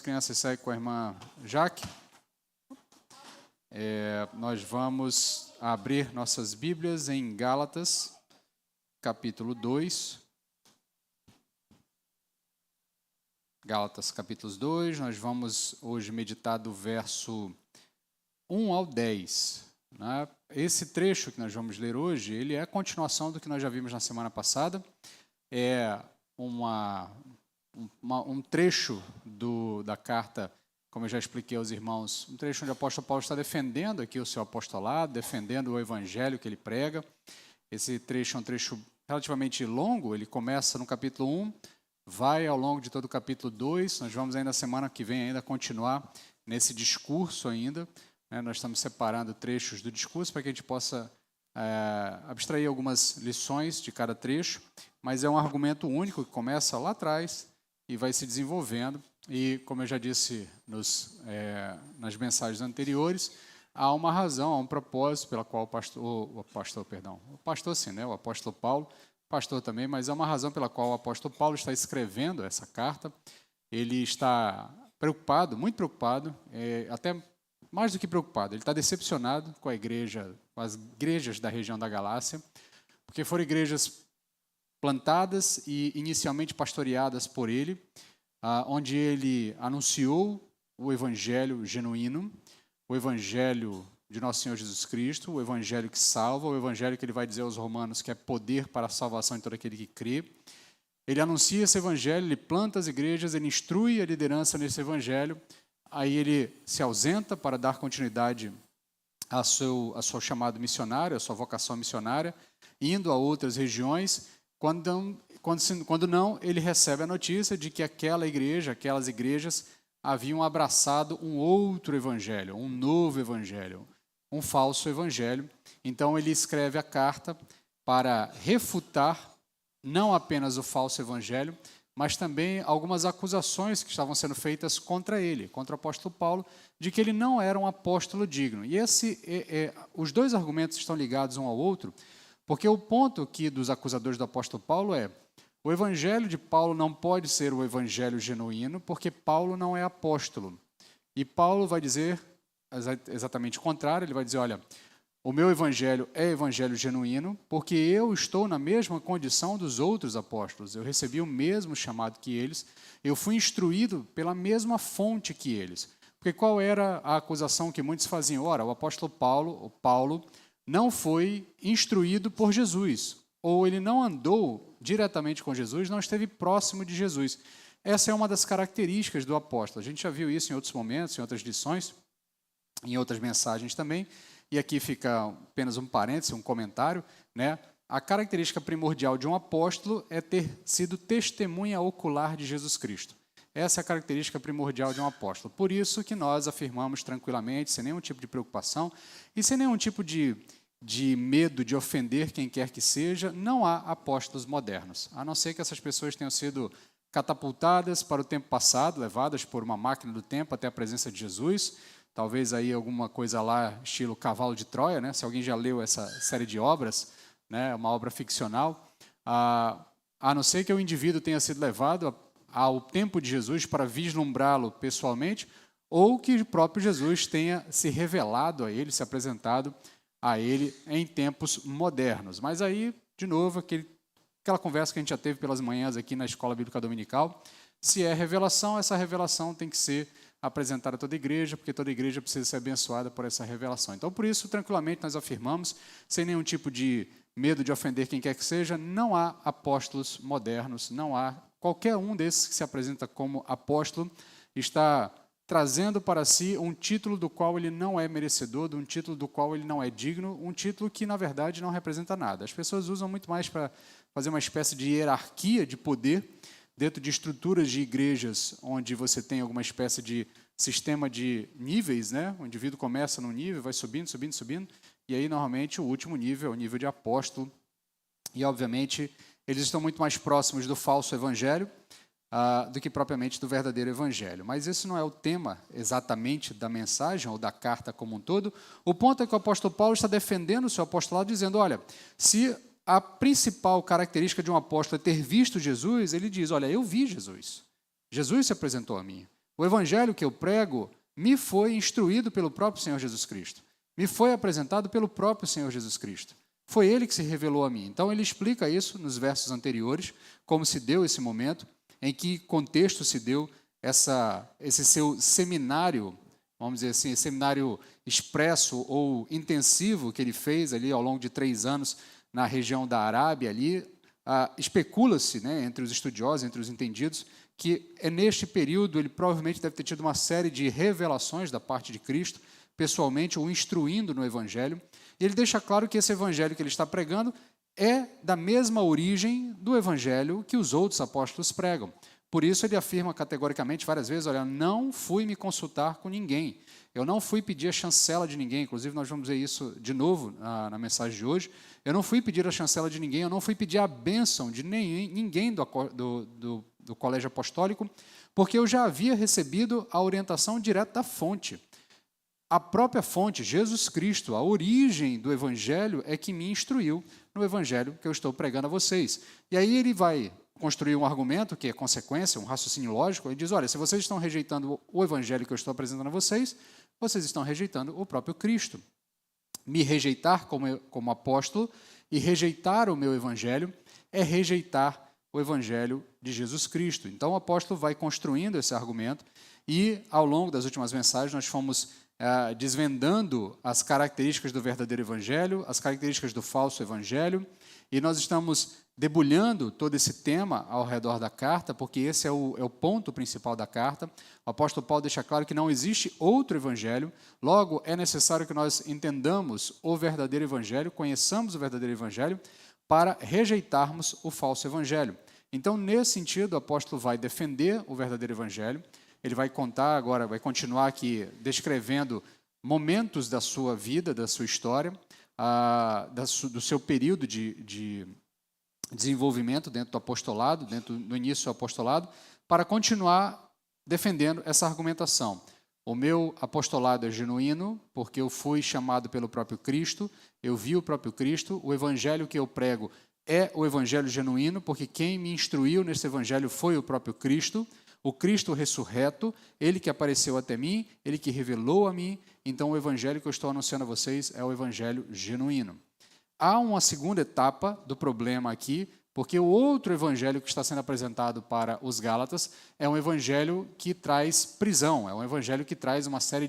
crianças seguem com a irmã Jaque, nós vamos abrir nossas Bíblias em Gálatas, capítulo 2. Gálatas, capítulo 2, nós vamos hoje meditar do verso 1 ao 10. Né? Esse trecho que nós vamos ler hoje, ele é a continuação do que nós já vimos na semana passada. É um trecho da carta, como eu já expliquei aos irmãos, um trecho onde o apóstolo Paulo está defendendo aqui o seu apostolado, defendendo o evangelho que ele prega. Esse trecho é um trecho relativamente longo, ele começa no capítulo 1, vai ao longo de todo o capítulo 2, nós vamos ainda na semana que vem ainda continuar nesse discurso ainda, né? Nós estamos separando trechos do discurso para que a gente possa abstrair algumas lições de cada trecho, mas é um argumento único que começa lá atrás e vai se desenvolvendo. E, como eu já disse nas mensagens anteriores, há uma razão, há um propósito pela qual o apóstolo Paulo, pastor também, mas há uma razão pela qual o apóstolo Paulo está escrevendo essa carta. Ele está preocupado, muito preocupado, até mais do que preocupado, ele está decepcionado com a igreja, com as igrejas da região da Galácia, porque foram igrejas plantadas e inicialmente pastoreadas por ele, onde ele anunciou o evangelho genuíno, o evangelho de nosso Senhor Jesus Cristo, o evangelho que salva, o evangelho que ele vai dizer aos romanos que é poder para a salvação de todo aquele que crê. Ele anuncia esse evangelho, ele planta as igrejas, ele instrui a liderança nesse evangelho, aí ele se ausenta para dar continuidade ao seu chamado missionário, à sua vocação missionária, indo a outras regiões. Quando não, ele recebe a notícia de que aquelas igrejas haviam abraçado um outro evangelho, um novo evangelho, um falso evangelho. Então ele escreve a carta para refutar não apenas o falso evangelho, mas também algumas acusações que estavam sendo feitas contra ele, contra o apóstolo Paulo, de que ele não era um apóstolo digno. E os dois argumentos estão ligados um ao outro, porque o ponto aqui dos acusadores do apóstolo Paulo é: o evangelho de Paulo não pode ser o evangelho genuíno, porque Paulo não é apóstolo. E Paulo vai dizer exatamente o contrário, ele vai dizer: olha, o meu evangelho é evangelho genuíno, porque eu estou na mesma condição dos outros apóstolos, eu recebi o mesmo chamado que eles, eu fui instruído pela mesma fonte que eles. Porque qual era a acusação que muitos faziam? Ora, o apóstolo Paulo não foi instruído por Jesus, ou ele não andou diretamente com Jesus, não esteve próximo de Jesus. Essa é uma das características do apóstolo. A gente já viu isso em outros momentos, em outras lições, em outras mensagens também, e aqui fica apenas um parêntese, um comentário, né? A característica primordial de um apóstolo é ter sido testemunha ocular de Jesus Cristo. Essa é a característica primordial de um apóstolo. Por isso que nós afirmamos tranquilamente, sem nenhum tipo de preocupação e sem nenhum tipo de medo de ofender quem quer que seja, não há apóstolos modernos, a não ser que essas pessoas tenham sido catapultadas para o tempo passado, levadas por uma máquina do tempo até a presença de Jesus, talvez aí alguma coisa lá, estilo Cavalo de Troia, né? Se alguém já leu essa série de obras, né? Uma obra ficcional, a não ser que o indivíduo tenha sido levado ao tempo de Jesus para vislumbrá-lo pessoalmente, ou que o próprio Jesus tenha se revelado a ele, se apresentado a ele em tempos modernos. Mas aí, de novo, aquela conversa que a gente já teve pelas manhãs aqui na Escola Bíblica Dominical, se é revelação, essa revelação tem que ser apresentada a toda a igreja, porque toda a igreja precisa ser abençoada por essa revelação. Então, por isso, tranquilamente, nós afirmamos, sem nenhum tipo de medo de ofender quem quer que seja, não há apóstolos modernos, não há qualquer um desses que se apresenta como apóstolo, está trazendo para si um título do qual ele não é merecedor, um título do qual ele não é digno, um título que, na verdade, não representa nada. As pessoas usam muito mais para fazer uma espécie de hierarquia de poder dentro de estruturas de igrejas onde você tem alguma espécie de sistema de níveis, né? O indivíduo começa num nível, vai subindo, subindo, subindo, e aí, normalmente, o último nível é o nível de apóstolo. E, obviamente, eles estão muito mais próximos do falso evangelho do que propriamente do verdadeiro evangelho. Mas esse não é o tema exatamente da mensagem ou da carta como um todo. O ponto é que o apóstolo Paulo está defendendo o seu apostolado, dizendo: olha, se a principal característica de um apóstolo é ter visto Jesus, ele diz: olha, eu vi Jesus. Jesus se apresentou a mim. O evangelho que eu prego me foi instruído pelo próprio Senhor Jesus Cristo. Me foi apresentado pelo próprio Senhor Jesus Cristo. Foi Ele que se revelou a mim. Então, ele explica isso nos versos anteriores, como se deu esse momento, em que contexto se deu esse seu seminário, vamos dizer assim, seminário expresso ou intensivo que ele fez ali ao longo de 3 anos na região da Arábia ali. Especula-se, né, entre os estudiosos, entre os entendidos, que neste período ele provavelmente deve ter tido uma série de revelações da parte de Cristo, pessoalmente, o instruindo no Evangelho. E ele deixa claro que esse Evangelho que ele está pregando é da mesma origem do Evangelho que os outros apóstolos pregam. Por isso ele afirma categoricamente várias vezes, olha, não fui me consultar com ninguém, eu não fui pedir a chancela de ninguém, inclusive nós vamos ver isso de novo na mensagem de hoje, eu não fui pedir a chancela de ninguém, eu não fui pedir a bênção de ninguém do colégio apostólico, porque eu já havia recebido a orientação direta da fonte. A própria fonte, Jesus Cristo, a origem do Evangelho é que me instruiu no Evangelho que eu estou pregando a vocês. E aí ele vai construir um argumento que é consequência, um raciocínio lógico, ele diz, olha, se vocês estão rejeitando o Evangelho que eu estou apresentando a vocês estão rejeitando o próprio Cristo. Me rejeitar como apóstolo e rejeitar o meu Evangelho é rejeitar o Evangelho de Jesus Cristo. Então o apóstolo vai construindo esse argumento e ao longo das últimas mensagens nós fomos desvendando as características do verdadeiro evangelho, as características do falso evangelho, e nós estamos debulhando todo esse tema ao redor da carta, porque esse é o ponto principal da carta. O apóstolo Paulo deixa claro que não existe outro evangelho, logo é necessário que nós entendamos o verdadeiro evangelho, conheçamos o verdadeiro evangelho, para rejeitarmos o falso evangelho. Então, nesse sentido, o apóstolo vai defender o verdadeiro evangelho. Ele vai contar agora, vai continuar aqui descrevendo momentos da sua vida, da sua história, do seu período de desenvolvimento dentro do apostolado, do início do apostolado, para continuar defendendo essa argumentação. O meu apostolado é genuíno, porque eu fui chamado pelo próprio Cristo, eu vi o próprio Cristo, o evangelho que eu prego é o evangelho genuíno, porque quem me instruiu nesse evangelho foi o próprio Cristo, o Cristo ressurreto, Ele que apareceu até mim, Ele que revelou a mim, então o evangelho que eu estou anunciando a vocês é o evangelho genuíno. Há uma segunda etapa do problema aqui, porque o outro evangelho que está sendo apresentado para os Gálatas é um evangelho que traz prisão, é um evangelho que traz uma série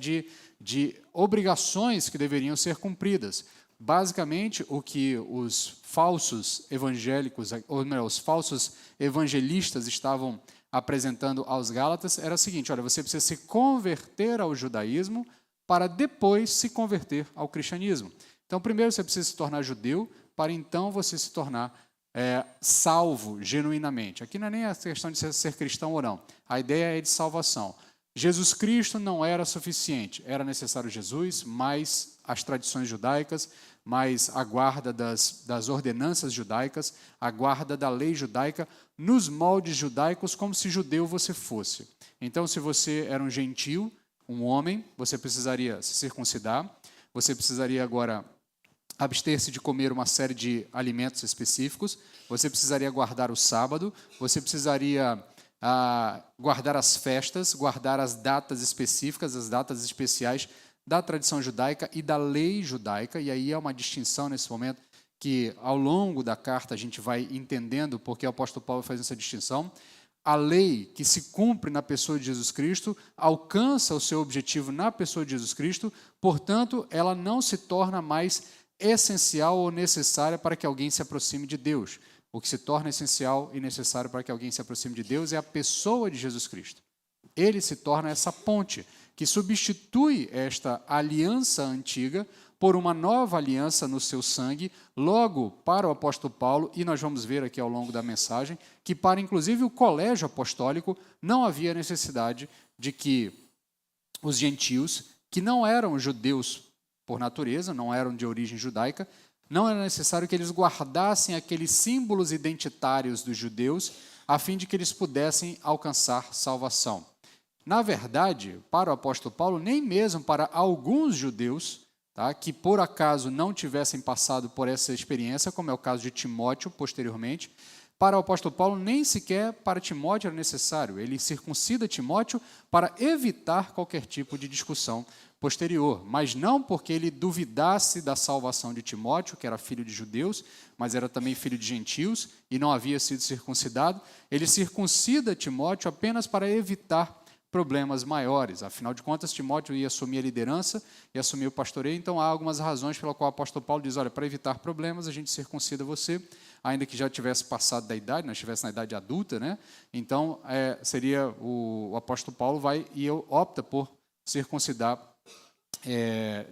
de obrigações que deveriam ser cumpridas. Basicamente, o que os falsos evangélicos, ou melhor, os falsos evangelistas estavam apresentando aos Gálatas era o seguinte, olha, você precisa se converter ao judaísmo para depois se converter ao cristianismo. Então, primeiro você precisa se tornar judeu, para então você se tornar salvo genuinamente. Aqui não é nem a questão de ser cristão ou não. A ideia é de salvação. Jesus Cristo não era suficiente. Era necessário Jesus, mais as tradições judaicas, mais a guarda das ordenanças judaicas, a guarda da lei judaica, nos moldes judaicos, como se judeu você fosse. Então, se você era um gentil, um homem, você precisaria se circuncidar, você precisaria agora abster-se de comer uma série de alimentos específicos, você precisaria guardar o sábado, você precisaria guardar as festas, guardar as datas específicas, as datas especiais da tradição judaica e da lei judaica, e aí é uma distinção nesse momento que ao longo da carta a gente vai entendendo porque o apóstolo Paulo faz essa distinção. A lei que se cumpre na pessoa de Jesus Cristo alcança o seu objetivo na pessoa de Jesus Cristo, portanto, ela não se torna mais essencial ou necessária para que alguém se aproxime de Deus. O que se torna essencial e necessário para que alguém se aproxime de Deus é a pessoa de Jesus Cristo. Ele se torna essa ponte que substitui esta aliança antiga por uma nova aliança no seu sangue, logo para o apóstolo Paulo, e nós vamos ver aqui ao longo da mensagem, que para inclusive o colégio apostólico não havia necessidade de que os gentios, que não eram judeus por natureza, não eram de origem judaica, não era necessário que eles guardassem aqueles símbolos identitários dos judeus, a fim de que eles pudessem alcançar salvação. Na verdade, para o apóstolo Paulo, nem mesmo para alguns judeus, que por acaso não tivessem passado por essa experiência, como é o caso de Timóteo posteriormente, para o apóstolo Paulo, nem sequer para Timóteo era necessário. Ele circuncida Timóteo para evitar qualquer tipo de discussão posterior, mas não porque ele duvidasse da salvação de Timóteo, que era filho de judeus, mas era também filho de gentios e não havia sido circuncidado. Ele circuncida Timóteo apenas para evitar problemas maiores. Afinal de contas, Timóteo ia assumir a liderança e assumir o pastoreio, então há algumas razões pela qual o apóstolo Paulo diz, olha, para evitar problemas, a gente circuncida você, ainda que já tivesse passado da idade, não estivesse na idade adulta, né? Então, seria o apóstolo Paulo vai e opta por circuncidar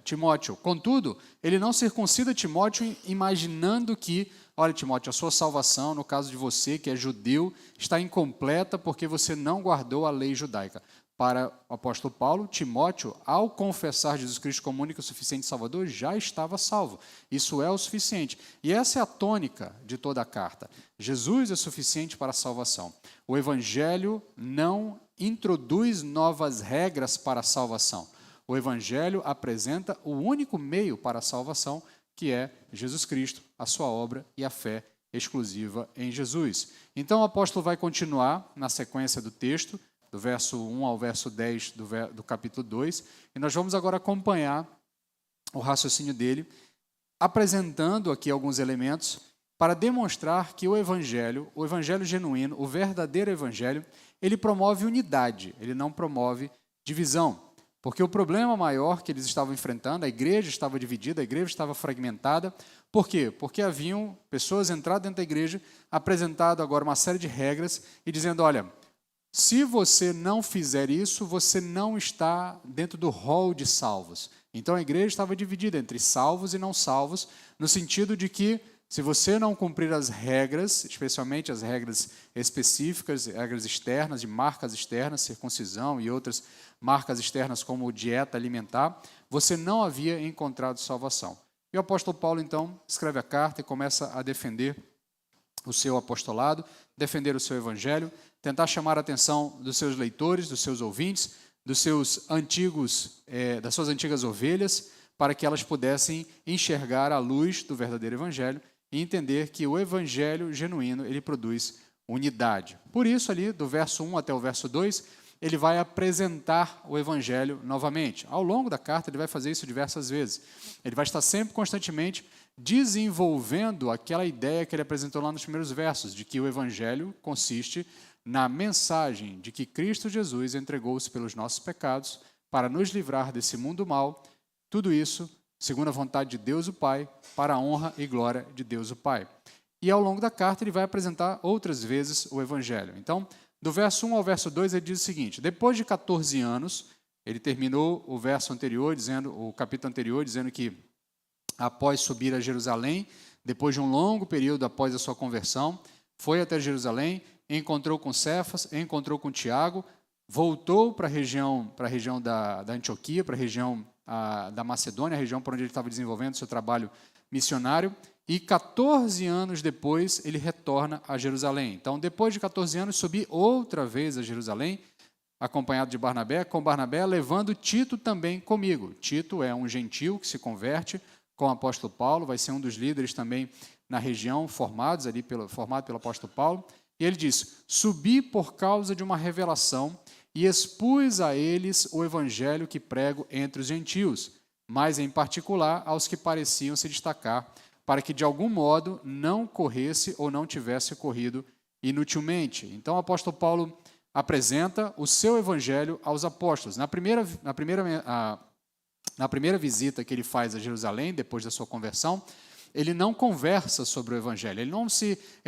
Timóteo. Contudo, ele não circuncida Timóteo imaginando que, olha, Timóteo, a sua salvação, no caso de você, que é judeu, está incompleta porque você não guardou a lei judaica. Para o apóstolo Paulo, Timóteo, ao confessar Jesus Cristo como único e suficiente Salvador, já estava salvo. Isso é o suficiente. E essa é a tônica de toda a carta. Jesus é suficiente para a salvação. O Evangelho não introduz novas regras para a salvação. O Evangelho apresenta o único meio para a salvação, que é Jesus Cristo, a sua obra e a fé exclusiva em Jesus. Então o apóstolo vai continuar na sequência do texto, do verso 1 ao verso 10 do capítulo 2, e nós vamos agora acompanhar o raciocínio dele, apresentando aqui alguns elementos para demonstrar que o evangelho genuíno, o verdadeiro evangelho, ele promove unidade, ele não promove divisão. Porque o problema maior que eles estavam enfrentando, a igreja estava dividida, a igreja estava fragmentada. Por quê? Porque haviam pessoas entrado dentro da igreja, apresentado agora uma série de regras e dizendo, olha, se você não fizer isso, você não está dentro do rol de salvos. Então a igreja estava dividida entre salvos e não salvos, no sentido de que se você não cumprir as regras, especialmente as regras específicas, regras externas, de marcas externas, circuncisão e outras marcas externas como dieta alimentar, você não havia encontrado salvação. E o apóstolo Paulo, então, escreve a carta e começa a defender o seu apostolado, defender o seu evangelho, tentar chamar a atenção dos seus leitores, dos seus ouvintes, das suas antigas ovelhas, para que elas pudessem enxergar a luz do verdadeiro evangelho e entender que o evangelho genuíno, ele produz unidade. Por isso, ali, do verso 1 até o verso 2, ele vai apresentar o evangelho novamente. Ao longo da carta, ele vai fazer isso diversas vezes. Ele vai estar sempre, constantemente, desenvolvendo aquela ideia que ele apresentou lá nos primeiros versos, de que o evangelho consiste na mensagem de que Cristo Jesus entregou-se pelos nossos pecados para nos livrar desse mundo mal, tudo isso segundo a vontade de Deus o Pai, para a honra e glória de Deus o Pai. E ao longo da carta ele vai apresentar outras vezes o evangelho. Então, do verso 1 ao verso 2, ele diz o seguinte, depois de 14 anos, ele terminou o verso anterior, o capítulo anterior, dizendo que após subir a Jerusalém, depois de um longo período após a sua conversão, foi até Jerusalém, encontrou com Cefas, encontrou com Tiago, voltou para a região da Antioquia, para a região da Macedônia, a região por onde ele estava desenvolvendo seu trabalho missionário, e 14 anos depois ele retorna a Jerusalém. Então, depois de 14 anos, subi outra vez a Jerusalém, acompanhado de Barnabé, com Barnabé, levando Tito também comigo. Tito é um gentil que se converte com o apóstolo Paulo, vai ser um dos líderes também na região, formado pelo apóstolo Paulo. E ele diz, subi por causa de uma revelação e expus a eles o evangelho que prego entre os gentios, mas em particular aos que pareciam se destacar, para que de algum modo não corresse ou não tivesse corrido inutilmente. Então o apóstolo Paulo apresenta o seu evangelho aos apóstolos. Na primeira visita que ele faz a Jerusalém, depois da sua conversão, ele não conversa sobre o evangelho, ele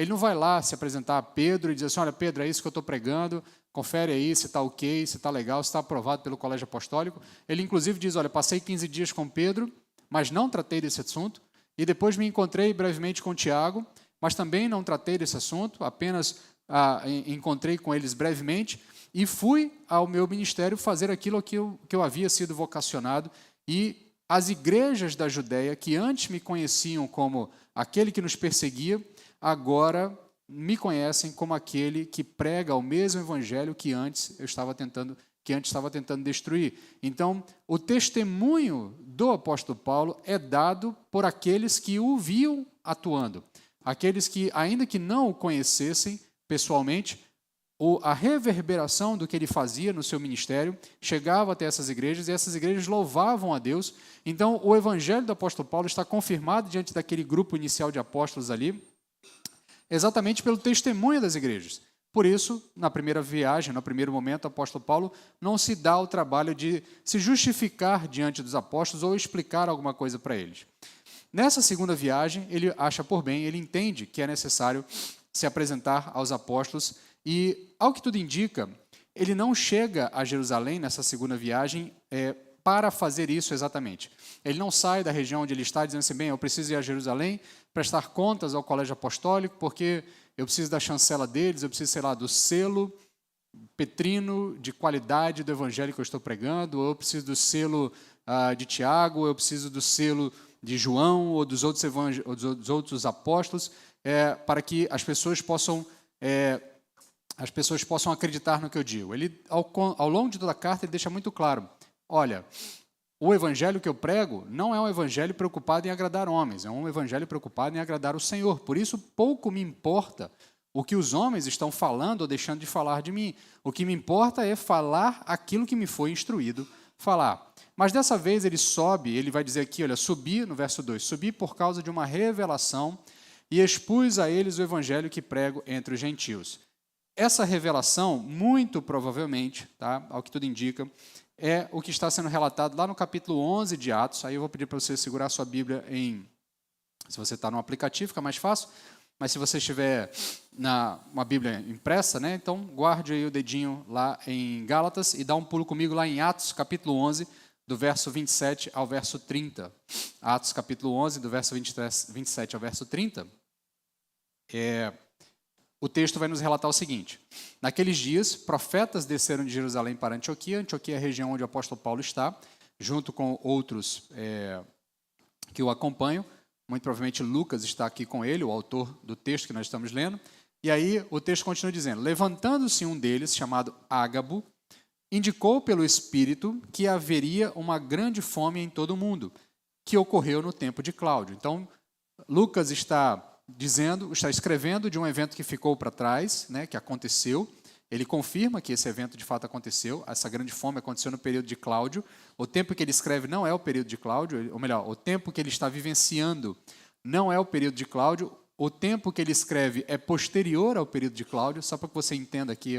não vai lá se apresentar a Pedro e dizer assim, olha, Pedro, é isso que eu estou pregando, confere aí se está ok, se está legal, se está aprovado pelo colégio apostólico. Ele inclusive diz, olha, passei 15 dias com Pedro, mas não tratei desse assunto, e depois me encontrei brevemente com Tiago, mas também não tratei desse assunto, apenas encontrei com eles brevemente, e fui ao meu ministério fazer aquilo que eu havia sido vocacionado, e as igrejas da Judéia, que antes me conheciam como aquele que nos perseguia, agora me conhecem como aquele que prega o mesmo evangelho que antes estava tentando destruir. Então, o testemunho do apóstolo Paulo é dado por aqueles que o viam atuando. aqueles que, ainda que não o conhecessem pessoalmente, a reverberação do que ele fazia no seu ministério chegava até essas igrejas e essas igrejas louvavam a Deus. Então, o evangelho do apóstolo Paulo está confirmado diante daquele grupo inicial de apóstolos ali, exatamente pelo testemunho das igrejas. Por isso, na primeira viagem, no primeiro momento, o apóstolo Paulo não se dá ao trabalho de se justificar diante dos apóstolos ou explicar alguma coisa para eles. Nessa segunda viagem, ele acha por bem, ele entende que é necessário se apresentar aos apóstolos e, ao que tudo indica, ele não chega a Jerusalém nessa segunda viagem para fazer isso exatamente. Ele não sai da região onde ele está dizendo assim, bem, eu preciso ir a Jerusalém, prestar contas ao colégio apostólico, porque eu preciso da chancela deles, eu preciso, sei lá, do selo petrino de qualidade do evangelho que eu estou pregando, ou eu preciso do selo de Tiago, ou eu preciso do selo de João, ou dos outros apóstolos, para que as pessoas possam acreditar no que eu digo. Ele, ao longo de toda a carta, ele deixa muito claro, olha, o evangelho que eu prego não é um evangelho preocupado em agradar homens, é um evangelho preocupado em agradar o Senhor. Por isso, pouco me importa o que os homens estão falando ou deixando de falar de mim. O que me importa é falar aquilo que me foi instruído falar. Mas dessa vez ele sobe, ele vai dizer aqui, olha, subi, no verso 2, subi por causa de uma revelação e expus a eles o evangelho que prego entre os gentios. Essa revelação, muito provavelmente, tá, ao que tudo indica, é o que está sendo relatado lá no capítulo 11 de Atos. Aí eu vou pedir para você segurar a sua Bíblia se você está no aplicativo, fica mais fácil. Mas se você estiver uma Bíblia impressa, né, então guarde aí o dedinho lá em Gálatas e dá um pulo comigo lá em Atos, capítulo 11, do verso 27 ao verso 30. Atos, capítulo 11, do verso 27 ao verso 30. O texto vai nos relatar o seguinte: naqueles dias, profetas desceram de Jerusalém para Antioquia. Antioquia é a região onde o apóstolo Paulo está, junto com outros que o acompanham. Muito provavelmente Lucas está aqui com ele, o autor do texto que nós estamos lendo. E aí o texto continua dizendo, levantando-se um deles, chamado Ágabo, indicou pelo Espírito que haveria uma grande fome em todo o mundo, que ocorreu no tempo de Cláudio. Então, Lucas está escrevendo de um evento que ficou para trás, né, que aconteceu. Ele confirma que esse evento de fato aconteceu, essa grande fome aconteceu no período de Cláudio. O tempo que ele escreve não é o período de Cláudio, ou melhor, o tempo que ele está vivenciando não é o período de Cláudio, o tempo que ele escreve é posterior ao período de Cláudio, só para que você entenda aqui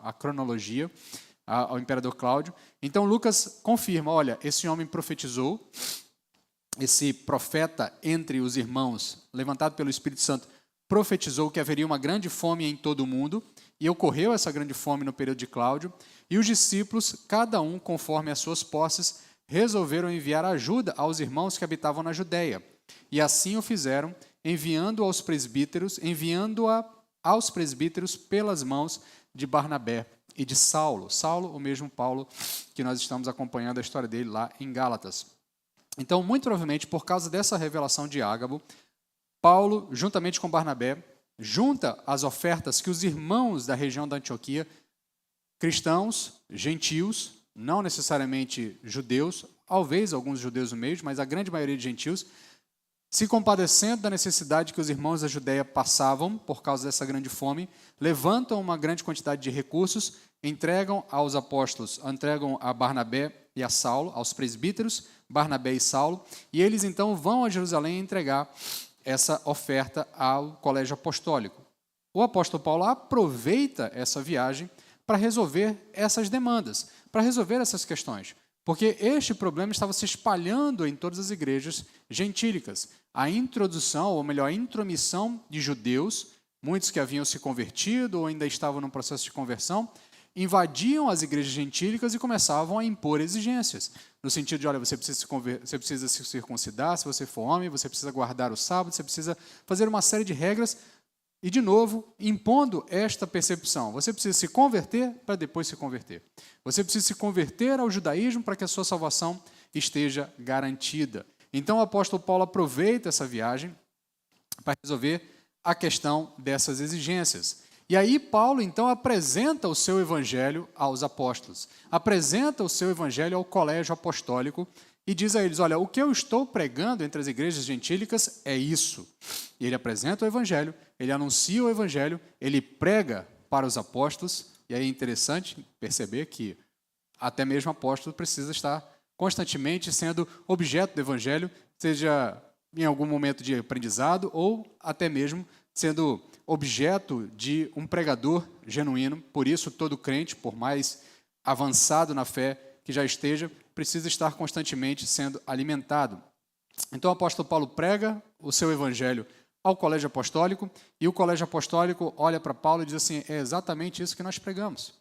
a cronologia, ao imperador Cláudio. Então Lucas confirma, olha, esse homem profetizou, esse profeta entre os irmãos, levantado pelo Espírito Santo, profetizou que haveria uma grande fome em todo o mundo, e ocorreu essa grande fome no período de Cláudio, e os discípulos, cada um conforme as suas posses, resolveram enviar ajuda aos irmãos que habitavam na Judéia. E assim o fizeram, enviando-a aos presbíteros pelas mãos de Barnabé e de Saulo. Saulo, o mesmo Paulo que nós estamos acompanhando a história dele lá em Gálatas. Então, muito provavelmente, por causa dessa revelação de Ágabo, Paulo, juntamente com Barnabé, junta as ofertas que os irmãos da região da Antioquia, cristãos, gentios, não necessariamente judeus, talvez alguns judeus no meio, mas a grande maioria de gentios, se compadecendo da necessidade que os irmãos da Judéia passavam por causa dessa grande fome, levantam uma grande quantidade de recursos, entregam aos apóstolos, entregam a Barnabé e a Saulo, aos presbíteros, Barnabé e Saulo, e eles então vão a Jerusalém entregar essa oferta ao colégio apostólico. O apóstolo Paulo aproveita essa viagem para resolver essas demandas, para resolver essas questões, porque este problema estava se espalhando em todas as igrejas gentílicas. A introdução, ou melhor, a intromissão de judeus, muitos que haviam se convertido ou ainda estavam num processo de conversão, invadiam as igrejas gentílicas e começavam a impor exigências, no sentido de, olha, você precisa se circuncidar, se você for homem, você precisa guardar o sábado, você precisa fazer uma série de regras, e, de novo, impondo esta percepção. Você precisa se converter para depois se converter. Você precisa se converter ao judaísmo para que a sua salvação esteja garantida. Então, o apóstolo Paulo aproveita essa viagem para resolver a questão dessas exigências. E aí Paulo, então, apresenta o seu evangelho aos apóstolos, apresenta o seu evangelho ao colégio apostólico, e diz a eles, olha, o que eu estou pregando entre as igrejas gentílicas é isso. E ele apresenta o evangelho, ele anuncia o evangelho, ele prega para os apóstolos, e aí é interessante perceber que até mesmo o apóstolo precisa estar constantemente sendo objeto do evangelho, seja em algum momento de aprendizado ou até mesmo sendo objeto de um pregador genuíno. Por isso, todo crente, por mais avançado na fé que já esteja, precisa estar constantemente sendo alimentado. Então, o apóstolo Paulo prega o seu evangelho ao colégio apostólico, e o colégio apostólico olha para Paulo e diz assim, é exatamente isso que nós pregamos.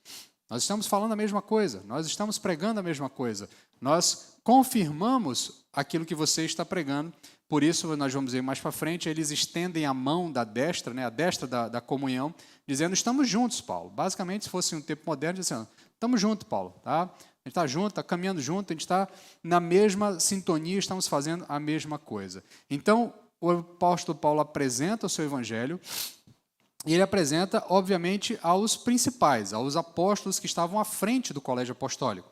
Nós estamos falando a mesma coisa, nós estamos pregando a mesma coisa, nós confirmamos aquilo que você está pregando, por isso nós vamos ver mais para frente, eles estendem a mão da destra, né, a destra da comunhão, dizendo, estamos juntos, Paulo. Basicamente, se fosse um tempo moderno, dizendo, estamos juntos, Paulo, tá? A gente está junto, está caminhando junto, a gente está na mesma sintonia, estamos fazendo a mesma coisa. Então, o apóstolo Paulo apresenta o seu evangelho, e ele apresenta, obviamente, aos principais, aos apóstolos que estavam à frente do colégio apostólico.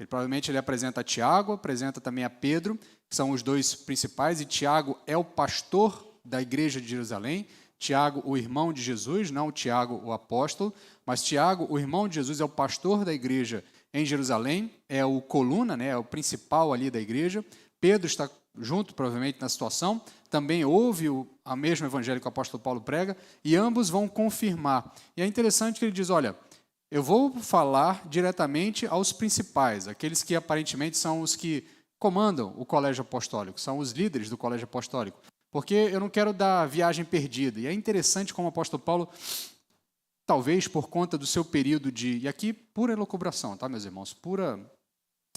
Provavelmente ele apresenta a Tiago, apresenta também a Pedro, que são os dois principais, e Tiago é o pastor da igreja de Jerusalém, Tiago, o irmão de Jesus, não Tiago, o apóstolo, mas Tiago, o irmão de Jesus, é o pastor da igreja em Jerusalém, é o coluna, né, é o principal ali da igreja. Pedro está junto, provavelmente, na situação, também ouve o mesmo evangelho que o apóstolo Paulo prega, e ambos vão confirmar. E é interessante que ele diz, olha, eu vou falar diretamente aos principais, aqueles que aparentemente são os que comandam o colégio apostólico, são os líderes do colégio apostólico, porque eu não quero dar viagem perdida. E é interessante como o apóstolo Paulo, talvez por conta do seu período de... E aqui, pura elucubração, tá, meus irmãos? Pura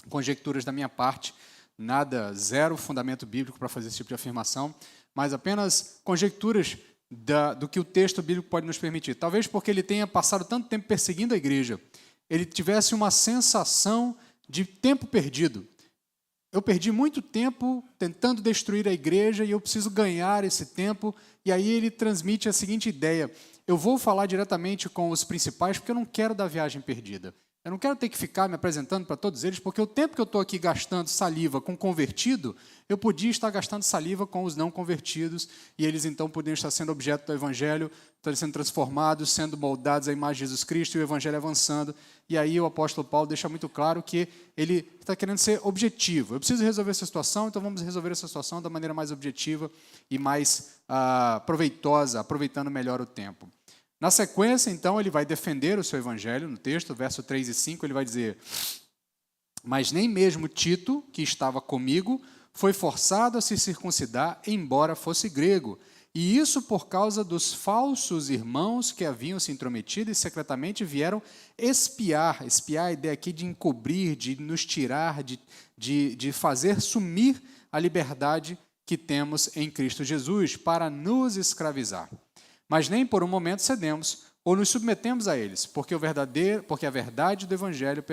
conjecturas da minha parte, nada, zero fundamento bíblico para fazer esse tipo de afirmação, mas apenas conjecturas do que o texto bíblico pode nos permitir. Talvez porque ele tenha passado tanto tempo perseguindo a igreja, ele tivesse uma sensação de tempo perdido. Eu perdi muito tempo tentando destruir a igreja e eu preciso ganhar esse tempo. E aí ele transmite a seguinte ideia, eu vou falar diretamente com os principais porque eu não quero dar viagem perdida. Eu não quero ter que ficar me apresentando para todos eles, porque o tempo que eu estou aqui gastando saliva com convertido, eu podia estar gastando saliva com os não convertidos, e eles então podiam estar sendo objeto do evangelho, sendo transformados, sendo moldados à imagem de Jesus Cristo, e o evangelho avançando. E aí o apóstolo Paulo deixa muito claro que ele está querendo ser objetivo. Eu preciso resolver essa situação, então vamos resolver essa situação da maneira mais objetiva e mais proveitosa, aproveitando melhor o tempo. Na sequência, então, ele vai defender o seu evangelho, no texto, verso 3 e 5, ele vai dizer, mas nem mesmo Tito, que estava comigo, foi forçado a se circuncidar, embora fosse grego, e isso por causa dos falsos irmãos que haviam se intrometido e secretamente vieram espiar a ideia aqui de encobrir, de nos tirar, de fazer sumir a liberdade que temos em Cristo Jesus, para nos escravizar. Mas nem por um momento cedemos ou nos submetemos a eles, porque a verdade do Evangelho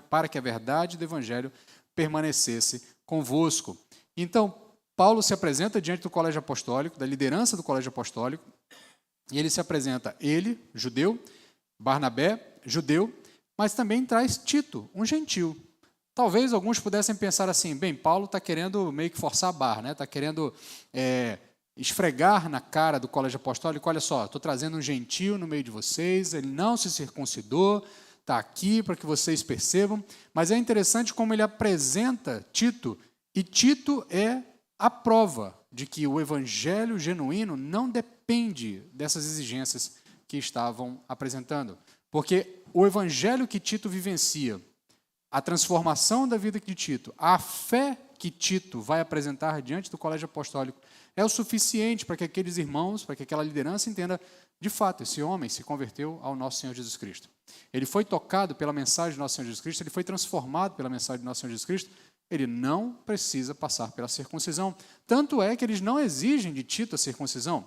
para que a verdade do Evangelho permanecesse convosco. Então, Paulo se apresenta diante do colégio apostólico, da liderança do colégio apostólico, e ele se apresenta, ele, judeu, Barnabé, judeu, mas também traz Tito, um gentil. Talvez alguns pudessem pensar assim, bem, Paulo está querendo meio que forçar a barra, né? Está querendo esfregar na cara do colégio apostólico, olha só, estou trazendo um gentil no meio de vocês, ele não se circuncidou, está aqui para que vocês percebam, mas é interessante como ele apresenta Tito, e Tito é a prova de que o evangelho genuíno não depende dessas exigências que estavam apresentando, porque o evangelho que Tito vivencia, a transformação da vida de Tito, a fé que Tito vai apresentar diante do colégio apostólico, é o suficiente para que aqueles irmãos, para que aquela liderança entenda, de fato, esse homem se converteu ao nosso Senhor Jesus Cristo. Ele foi tocado pela mensagem do nosso Senhor Jesus Cristo, ele foi transformado pela mensagem do nosso Senhor Jesus Cristo, ele não precisa passar pela circuncisão. Tanto é que eles não exigem de Tito a circuncisão.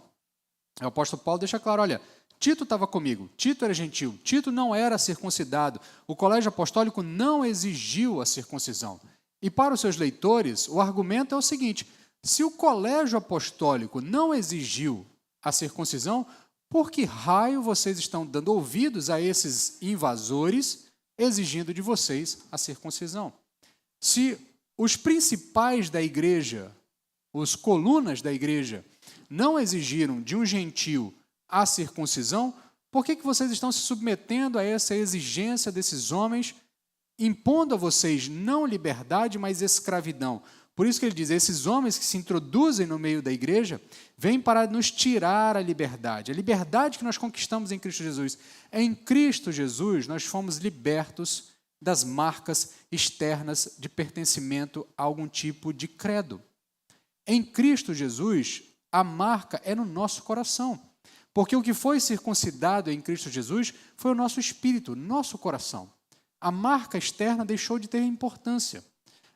O apóstolo Paulo deixa claro, olha, Tito estava comigo, Tito era gentil, Tito não era circuncidado, o colégio apostólico não exigiu a circuncisão. E para os seus leitores, o argumento é o seguinte, se o colégio apostólico não exigiu a circuncisão, por que raio vocês estão dando ouvidos a esses invasores exigindo de vocês a circuncisão? Se os principais da igreja, os colunas da igreja, não exigiram de um gentio a circuncisão, por que vocês estão se submetendo a essa exigência desses homens, impondo a vocês não liberdade, mas escravidão? Por isso que ele diz, esses homens que se introduzem no meio da igreja, vêm para nos tirar a liberdade que nós conquistamos em Cristo Jesus. Em Cristo Jesus, nós fomos libertos das marcas externas de pertencimento a algum tipo de credo. Em Cristo Jesus, a marca é no nosso coração. Porque o que foi circuncidado em Cristo Jesus foi o nosso espírito, nosso coração. A marca externa deixou de ter importância.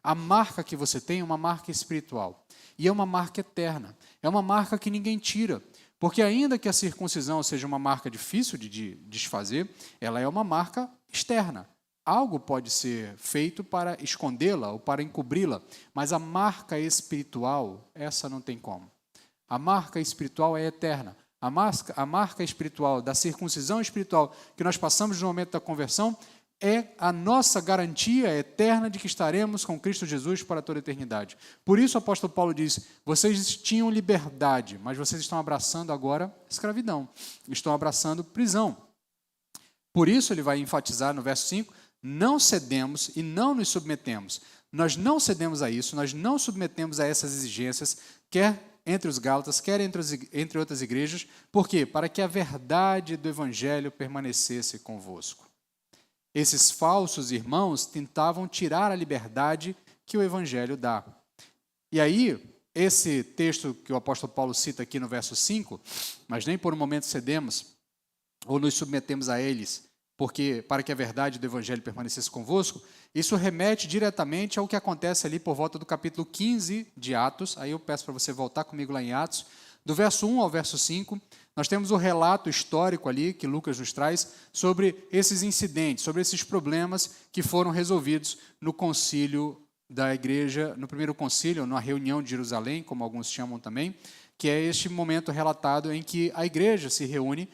A marca que você tem é uma marca espiritual. E é uma marca eterna. É uma marca que ninguém tira. Porque ainda que a circuncisão seja uma marca difícil de desfazer, ela é uma marca externa. Algo pode ser feito para escondê-la ou para encobri-la, mas a marca espiritual, essa não tem como. A marca espiritual é eterna. A marca espiritual, da circuncisão espiritual que nós passamos no momento da conversão, é a nossa garantia eterna de que estaremos com Cristo Jesus para toda a eternidade. Por isso o apóstolo Paulo diz, vocês tinham liberdade, mas vocês estão abraçando agora escravidão, estão abraçando prisão. Por isso ele vai enfatizar no verso 5, não cedemos e não nos submetemos. Nós não cedemos a isso, nós não submetemos a essas exigências, quer entre os Gálatas, quer entre outras igrejas. Por quê? Para que a verdade do Evangelho permanecesse convosco. Esses falsos irmãos tentavam tirar a liberdade que o Evangelho dá. E aí, esse texto que o apóstolo Paulo cita aqui no verso 5, mas nem por um momento cedemos ou nos submetemos a eles, porque para que a verdade do Evangelho permanecesse convosco, isso remete diretamente ao que acontece ali por volta do capítulo 15 de Atos. Aí eu peço para você voltar comigo lá em Atos, do verso 1 ao verso 5, nós temos o relato histórico ali que Lucas nos traz sobre esses incidentes, sobre esses problemas que foram resolvidos no concílio da igreja, no primeiro concílio, na reunião de Jerusalém, como alguns chamam também, que é este momento relatado em que a igreja se reúne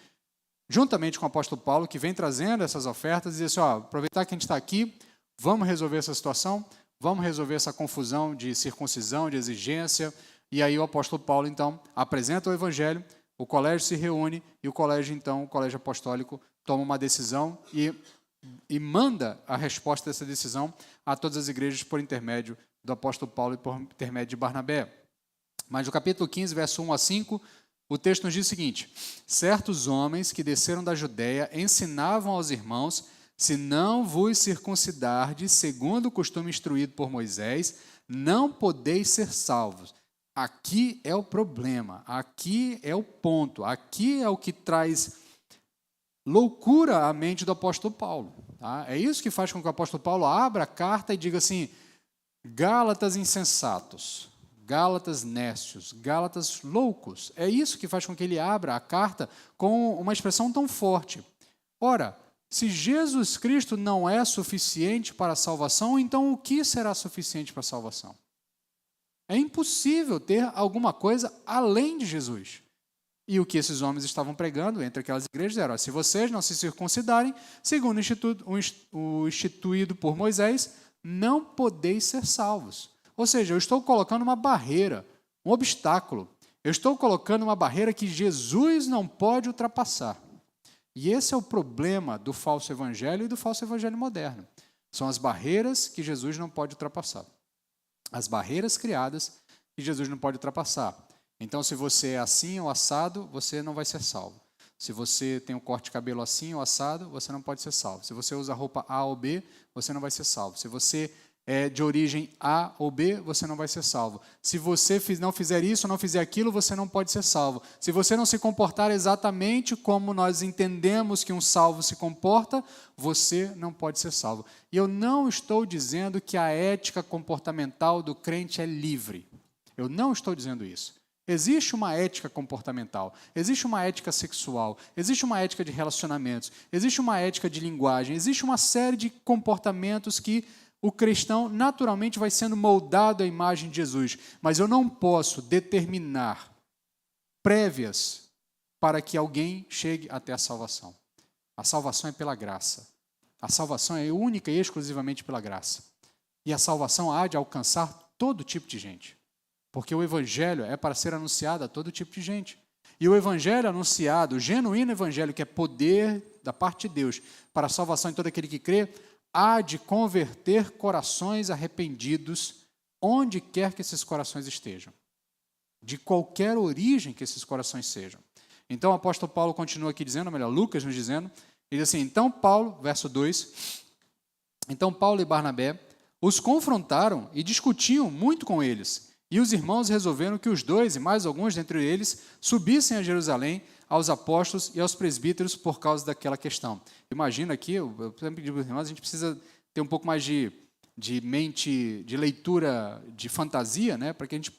juntamente com o apóstolo Paulo, que vem trazendo essas ofertas, e diz assim, aproveitar que a gente está aqui, vamos resolver essa situação, vamos resolver essa confusão de circuncisão, de exigência. E aí o apóstolo Paulo, então, apresenta o evangelho, o colégio se reúne, e o colégio, então, o colégio apostólico, toma uma decisão e manda a resposta dessa decisão a todas as igrejas por intermédio do apóstolo Paulo e por intermédio de Barnabé. Mas no capítulo 15, verso 1 a 5, o texto nos diz o seguinte, certos homens que desceram da Judéia ensinavam aos irmãos, se não vos circuncidardes, segundo o costume instruído por Moisés, não podeis ser salvos. Aqui é o problema, aqui é o ponto, aqui é o que traz loucura à mente do apóstolo Paulo. Tá? É isso que faz com que o apóstolo Paulo abra a carta e diga assim, Gálatas insensatos, Gálatas nécios, Gálatas loucos. É isso que faz com que ele abra a carta com uma expressão tão forte. Ora, se Jesus Cristo não é suficiente para a salvação, então o que será suficiente para a salvação? É impossível ter alguma coisa além de Jesus. E o que esses homens estavam pregando entre aquelas igrejas era, se vocês não se circuncidarem, segundo o instituído por Moisés, não podeis ser salvos. Ou seja, eu estou colocando uma barreira, um obstáculo. Eu estou colocando uma barreira que Jesus não pode ultrapassar. E esse é o problema do falso evangelho e do falso evangelho moderno. São as barreiras que Jesus não pode ultrapassar. As barreiras criadas que Jesus não pode ultrapassar. Então, se você é assim ou assado, você não vai ser salvo. Se você tem um corte de cabelo assim ou assado, você não pode ser salvo. Se você usa roupa A ou B, você não vai ser salvo. Se você é de origem A ou B, você não vai ser salvo. Se você não fizer isso ou não fizer aquilo, você não pode ser salvo. Se você não se comportar exatamente como nós entendemos que um salvo se comporta, você não pode ser salvo. E eu não estou dizendo que a ética comportamental do crente é livre. Eu não estou dizendo isso. Existe uma ética comportamental, existe uma ética sexual, existe uma ética de relacionamentos, existe uma ética de linguagem, existe uma série de comportamentos que o cristão naturalmente vai sendo moldado à imagem de Jesus. Mas eu não posso determinar prévias para que alguém chegue até a salvação. A salvação é pela graça. A salvação é única e exclusivamente pela graça. e a salvação há de alcançar todo tipo de gente. Porque o evangelho é para ser anunciado a todo tipo de gente. E o evangelho anunciado, o genuíno evangelho, que é poder da parte de Deus para a salvação de todo aquele que crê, há de converter corações arrependidos onde quer que esses corações estejam. De qualquer origem que esses corações sejam. Então o apóstolo Paulo continua aqui dizendo, ou melhor, Lucas nos dizendo, ele diz assim, então Paulo, verso 2, então Paulo e Barnabé os confrontaram e discutiam muito com eles. E os irmãos resolveram que os dois e mais alguns dentre eles subissem a Jerusalém aos apóstolos e aos presbíteros por causa daquela questão. Imagina aqui, eu sempre digo para os irmãos, a gente precisa ter um pouco mais de mente, de leitura, de fantasia, né, para que a gente,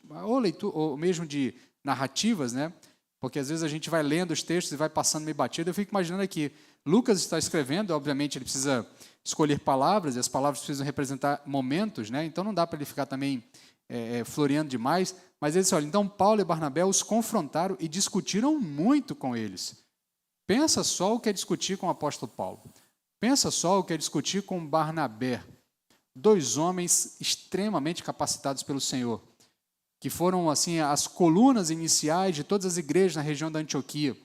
ou mesmo de narrativas, né, porque às vezes a gente vai lendo os textos e vai passando meio batido. Eu fico imaginando aqui, Lucas está escrevendo, obviamente ele precisa escolher palavras, e as palavras precisam representar momentos, né, então não dá para ele ficar também floreando demais, mas ele disse, olha, então Paulo e Barnabé os confrontaram e discutiram muito com eles. Pensa só o que é discutir com o apóstolo Paulo. Pensa só o que é discutir com Barnabé. Dois homens extremamente capacitados pelo Senhor, que foram assim as colunas iniciais de todas as igrejas na região da Antioquia.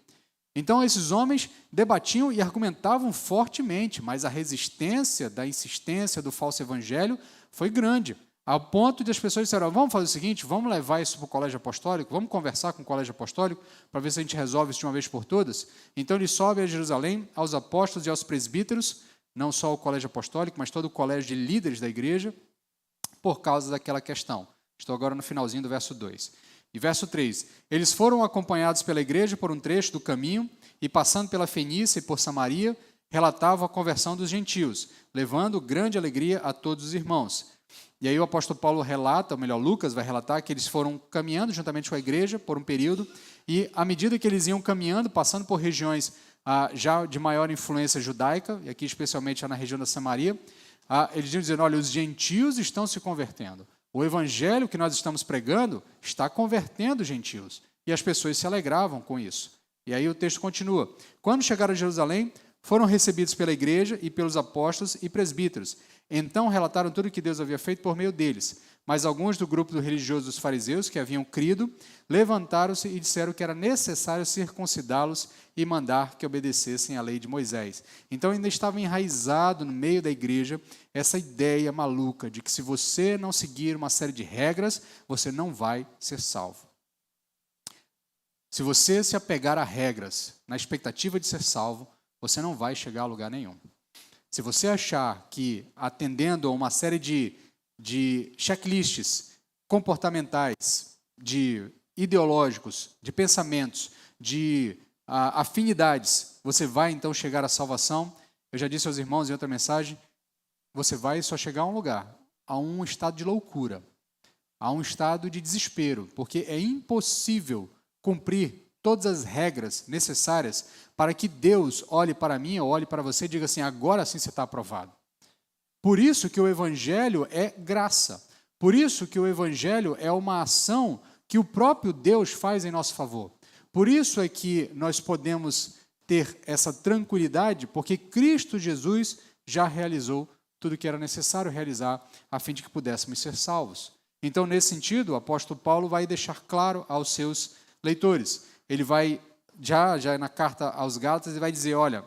Então esses homens debatiam e argumentavam fortemente, mas a resistência da insistência do falso evangelho foi grande. Ao ponto de as pessoas disseram, vamos fazer o seguinte, vamos levar isso para o colégio apostólico, vamos conversar com o colégio apostólico para ver se a gente resolve isso de uma vez por todas. Então ele sobe a Jerusalém, aos apóstolos e aos presbíteros, não só o colégio apostólico, mas todo o colégio de líderes da igreja, por causa daquela questão. Estou agora no finalzinho do verso 2. E verso 3, eles foram acompanhados pela igreja por um trecho do caminho e passando pela Fenícia e por Samaria, relatavam a conversão dos gentios, levando grande alegria a todos os irmãos. E aí o apóstolo Paulo relata, ou melhor, Lucas vai relatar que eles foram caminhando juntamente com a igreja por um período e à medida que eles iam caminhando, passando por regiões já de maior influência judaica, e aqui especialmente na região da Samaria, eles iam dizendo, olha, os gentios estão se convertendo. O evangelho que nós estamos pregando está convertendo os gentios. E as pessoas se alegravam com isso. E aí o texto continua. Quando chegaram a Jerusalém, foram recebidos pela igreja e pelos apóstolos e presbíteros. Então relataram tudo o que Deus havia feito por meio deles. Mas alguns do grupo religioso dos fariseus, que haviam crido, levantaram-se e disseram que era necessário circuncidá-los e mandar que obedecessem à lei de Moisés. Então ainda estava enraizado no meio da igreja essa ideia maluca de que se você não seguir uma série de regras, você não vai ser salvo. Se você se apegar a regras na expectativa de ser salvo, você não vai chegar a lugar nenhum. Se você achar que, atendendo a uma série de checklists comportamentais, de ideológicos, de pensamentos, de afinidades, você vai então chegar à salvação, eu já disse aos irmãos em outra mensagem, você vai só chegar a um lugar, a um estado de loucura, a um estado de desespero, porque é impossível cumprir todas as regras necessárias para que Deus olhe para mim ou olhe para você e diga assim, agora sim você está aprovado. Por isso que o Evangelho é graça. Por isso que o Evangelho é uma ação que o próprio Deus faz em nosso favor. Por isso é que nós podemos ter essa tranquilidade, porque Cristo Jesus já realizou tudo o que era necessário realizar a fim de que pudéssemos ser salvos. Então, nesse sentido, o apóstolo Paulo vai deixar claro aos seus leitores. Ele vai, já na carta aos Gálatas, ele vai dizer, olha,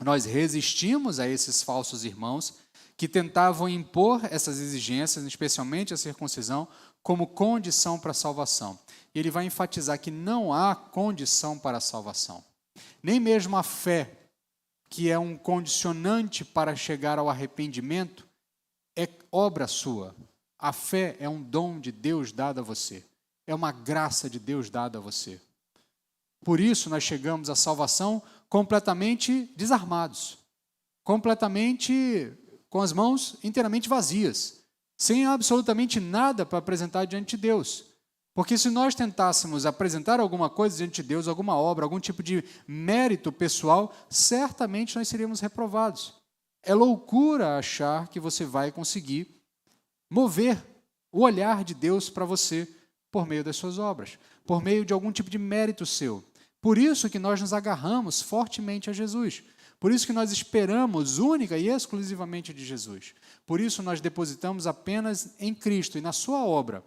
nós resistimos a esses falsos irmãos que tentavam impor essas exigências, especialmente a circuncisão, como condição para a salvação. E ele vai enfatizar que não há condição para a salvação. Nem mesmo a fé, que é um condicionante para chegar ao arrependimento, é obra sua. A fé é um dom de Deus dado a você. É uma graça de Deus dada a você. Por isso nós chegamos à salvação completamente desarmados, completamente com as mãos inteiramente vazias, sem absolutamente nada para apresentar diante de Deus. Porque se nós tentássemos apresentar alguma coisa diante de Deus, alguma obra, algum tipo de mérito pessoal, certamente nós seríamos reprovados. É loucura achar que você vai conseguir mover o olhar de Deus para você por meio das suas obras, por meio de algum tipo de mérito seu. Por isso que nós nos agarramos fortemente a Jesus, Por isso que nós esperamos única e exclusivamente de Jesus. Por isso nós depositamos apenas em Cristo e na sua obra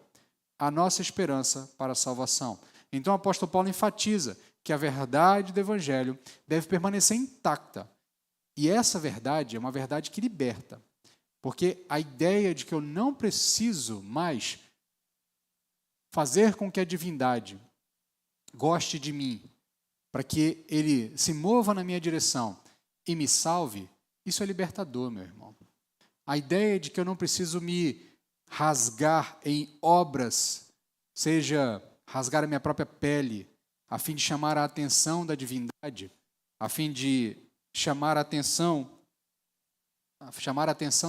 a nossa esperança para a salvação. Então o apóstolo Paulo enfatiza que a verdade do Evangelho deve permanecer intacta. E essa verdade é uma verdade que liberta. Porque a ideia de que eu não preciso mais fazer com que a divindade goste de mim, para que ele se mova na minha direção e me salve, isso é libertador, meu irmão. A ideia de que eu não preciso me rasgar em obras, seja rasgar a minha própria pele, a fim de chamar a atenção da divindade, a fim de chamar a atenção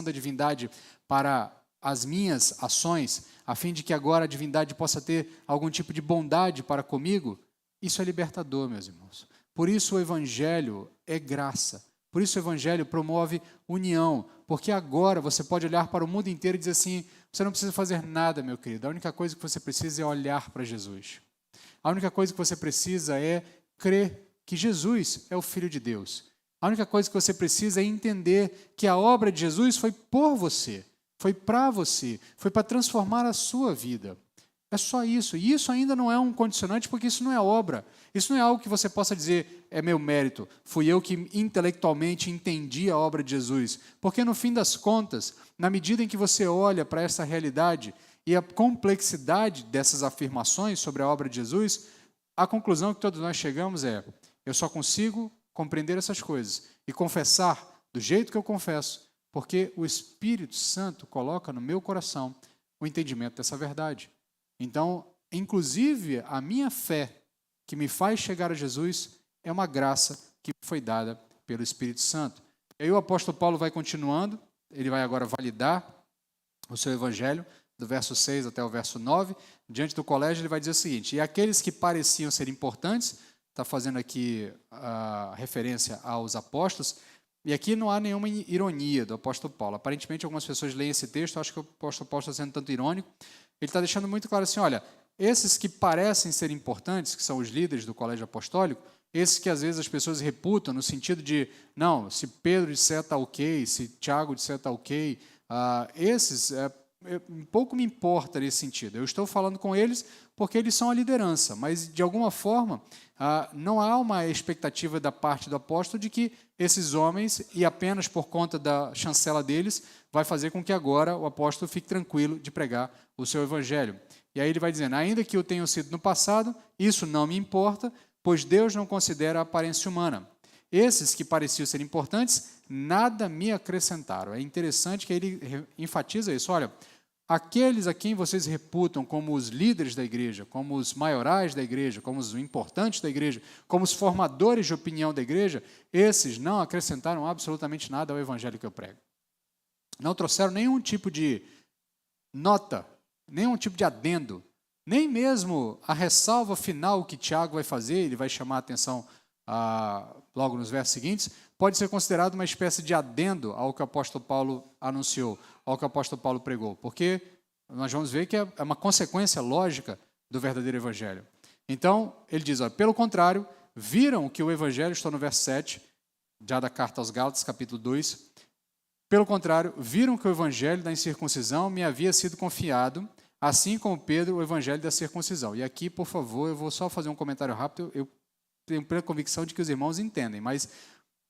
da divindade para as minhas ações, a fim de que agora a divindade possa ter algum tipo de bondade para comigo, isso é libertador, meus irmãos. Por isso o Evangelho é graça. Por isso o Evangelho promove união. Porque agora você pode olhar para o mundo inteiro e dizer assim, você não precisa fazer nada, meu querido. A única coisa que você precisa é olhar para Jesus. A única coisa que você precisa é crer que Jesus é o Filho de Deus. A única coisa que você precisa é entender que a obra de Jesus foi por você, foi para você, foi para transformar a sua vida. É só isso. E isso ainda não é um condicionante, porque isso não é obra. Isso não é algo que você possa dizer, é meu mérito. Fui eu que intelectualmente entendi a obra de Jesus. Porque no fim das contas, na medida em que você olha para essa realidade e a complexidade dessas afirmações sobre a obra de Jesus, a conclusão que todos nós chegamos é, eu só consigo compreender essas coisas e confessar do jeito que eu confesso, porque o Espírito Santo coloca no meu coração o entendimento dessa verdade. Então, inclusive, a minha fé que me faz chegar a Jesus é uma graça que foi dada pelo Espírito Santo. E aí o apóstolo Paulo vai continuando, ele vai agora validar o seu evangelho, do verso 6 até o verso 9. Diante do colégio, ele vai dizer o seguinte, e aqueles que pareciam ser importantes, está fazendo aqui a referência aos apóstolos, e aqui não há nenhuma ironia do apóstolo Paulo. Aparentemente, algumas pessoas leem esse texto, acham que o apóstolo Paulo está sendo tanto irônico. Ele está deixando muito claro assim, olha, esses que parecem ser importantes, que são os líderes do colégio apostólico, esses que às vezes as pessoas reputam no sentido de, não, se Pedro disser está ok, se Tiago disser está ok, esses, pouco me importa nesse sentido. Eu estou falando com eles porque eles são a liderança, mas de alguma forma não há uma expectativa da parte do apóstolo de que esses homens, e apenas por conta da chancela deles, vai fazer com que agora o apóstolo fique tranquilo de pregar o seu evangelho. E aí ele vai dizendo, ainda que eu tenha sido no passado, isso não me importa, pois Deus não considera a aparência humana. Esses que pareciam ser importantes, nada me acrescentaram. É interessante que ele enfatiza isso. Olha, aqueles a quem vocês reputam como os líderes da igreja, como os maiorais da igreja, como os importantes da igreja, como os formadores de opinião da igreja, esses não acrescentaram absolutamente nada ao evangelho que eu prego. Não trouxeram nenhum tipo de nota, nenhum tipo de adendo, nem mesmo a ressalva final que Tiago vai fazer, ele vai chamar a atenção logo nos versos seguintes, pode ser considerado uma espécie de adendo ao que o apóstolo Paulo anunciou, ao que o apóstolo Paulo pregou, porque nós vamos ver que é uma consequência lógica do verdadeiro evangelho. Então, ele diz, olha, pelo contrário, viram que o evangelho, estou no verso 7, já da carta aos Gálatas, capítulo 2, pelo contrário, viram que o evangelho da incircuncisão me havia sido confiado, assim como Pedro, o evangelho da circuncisão. E aqui, por favor, eu vou só fazer um comentário rápido, eu tenho plena convicção de que os irmãos entendem, mas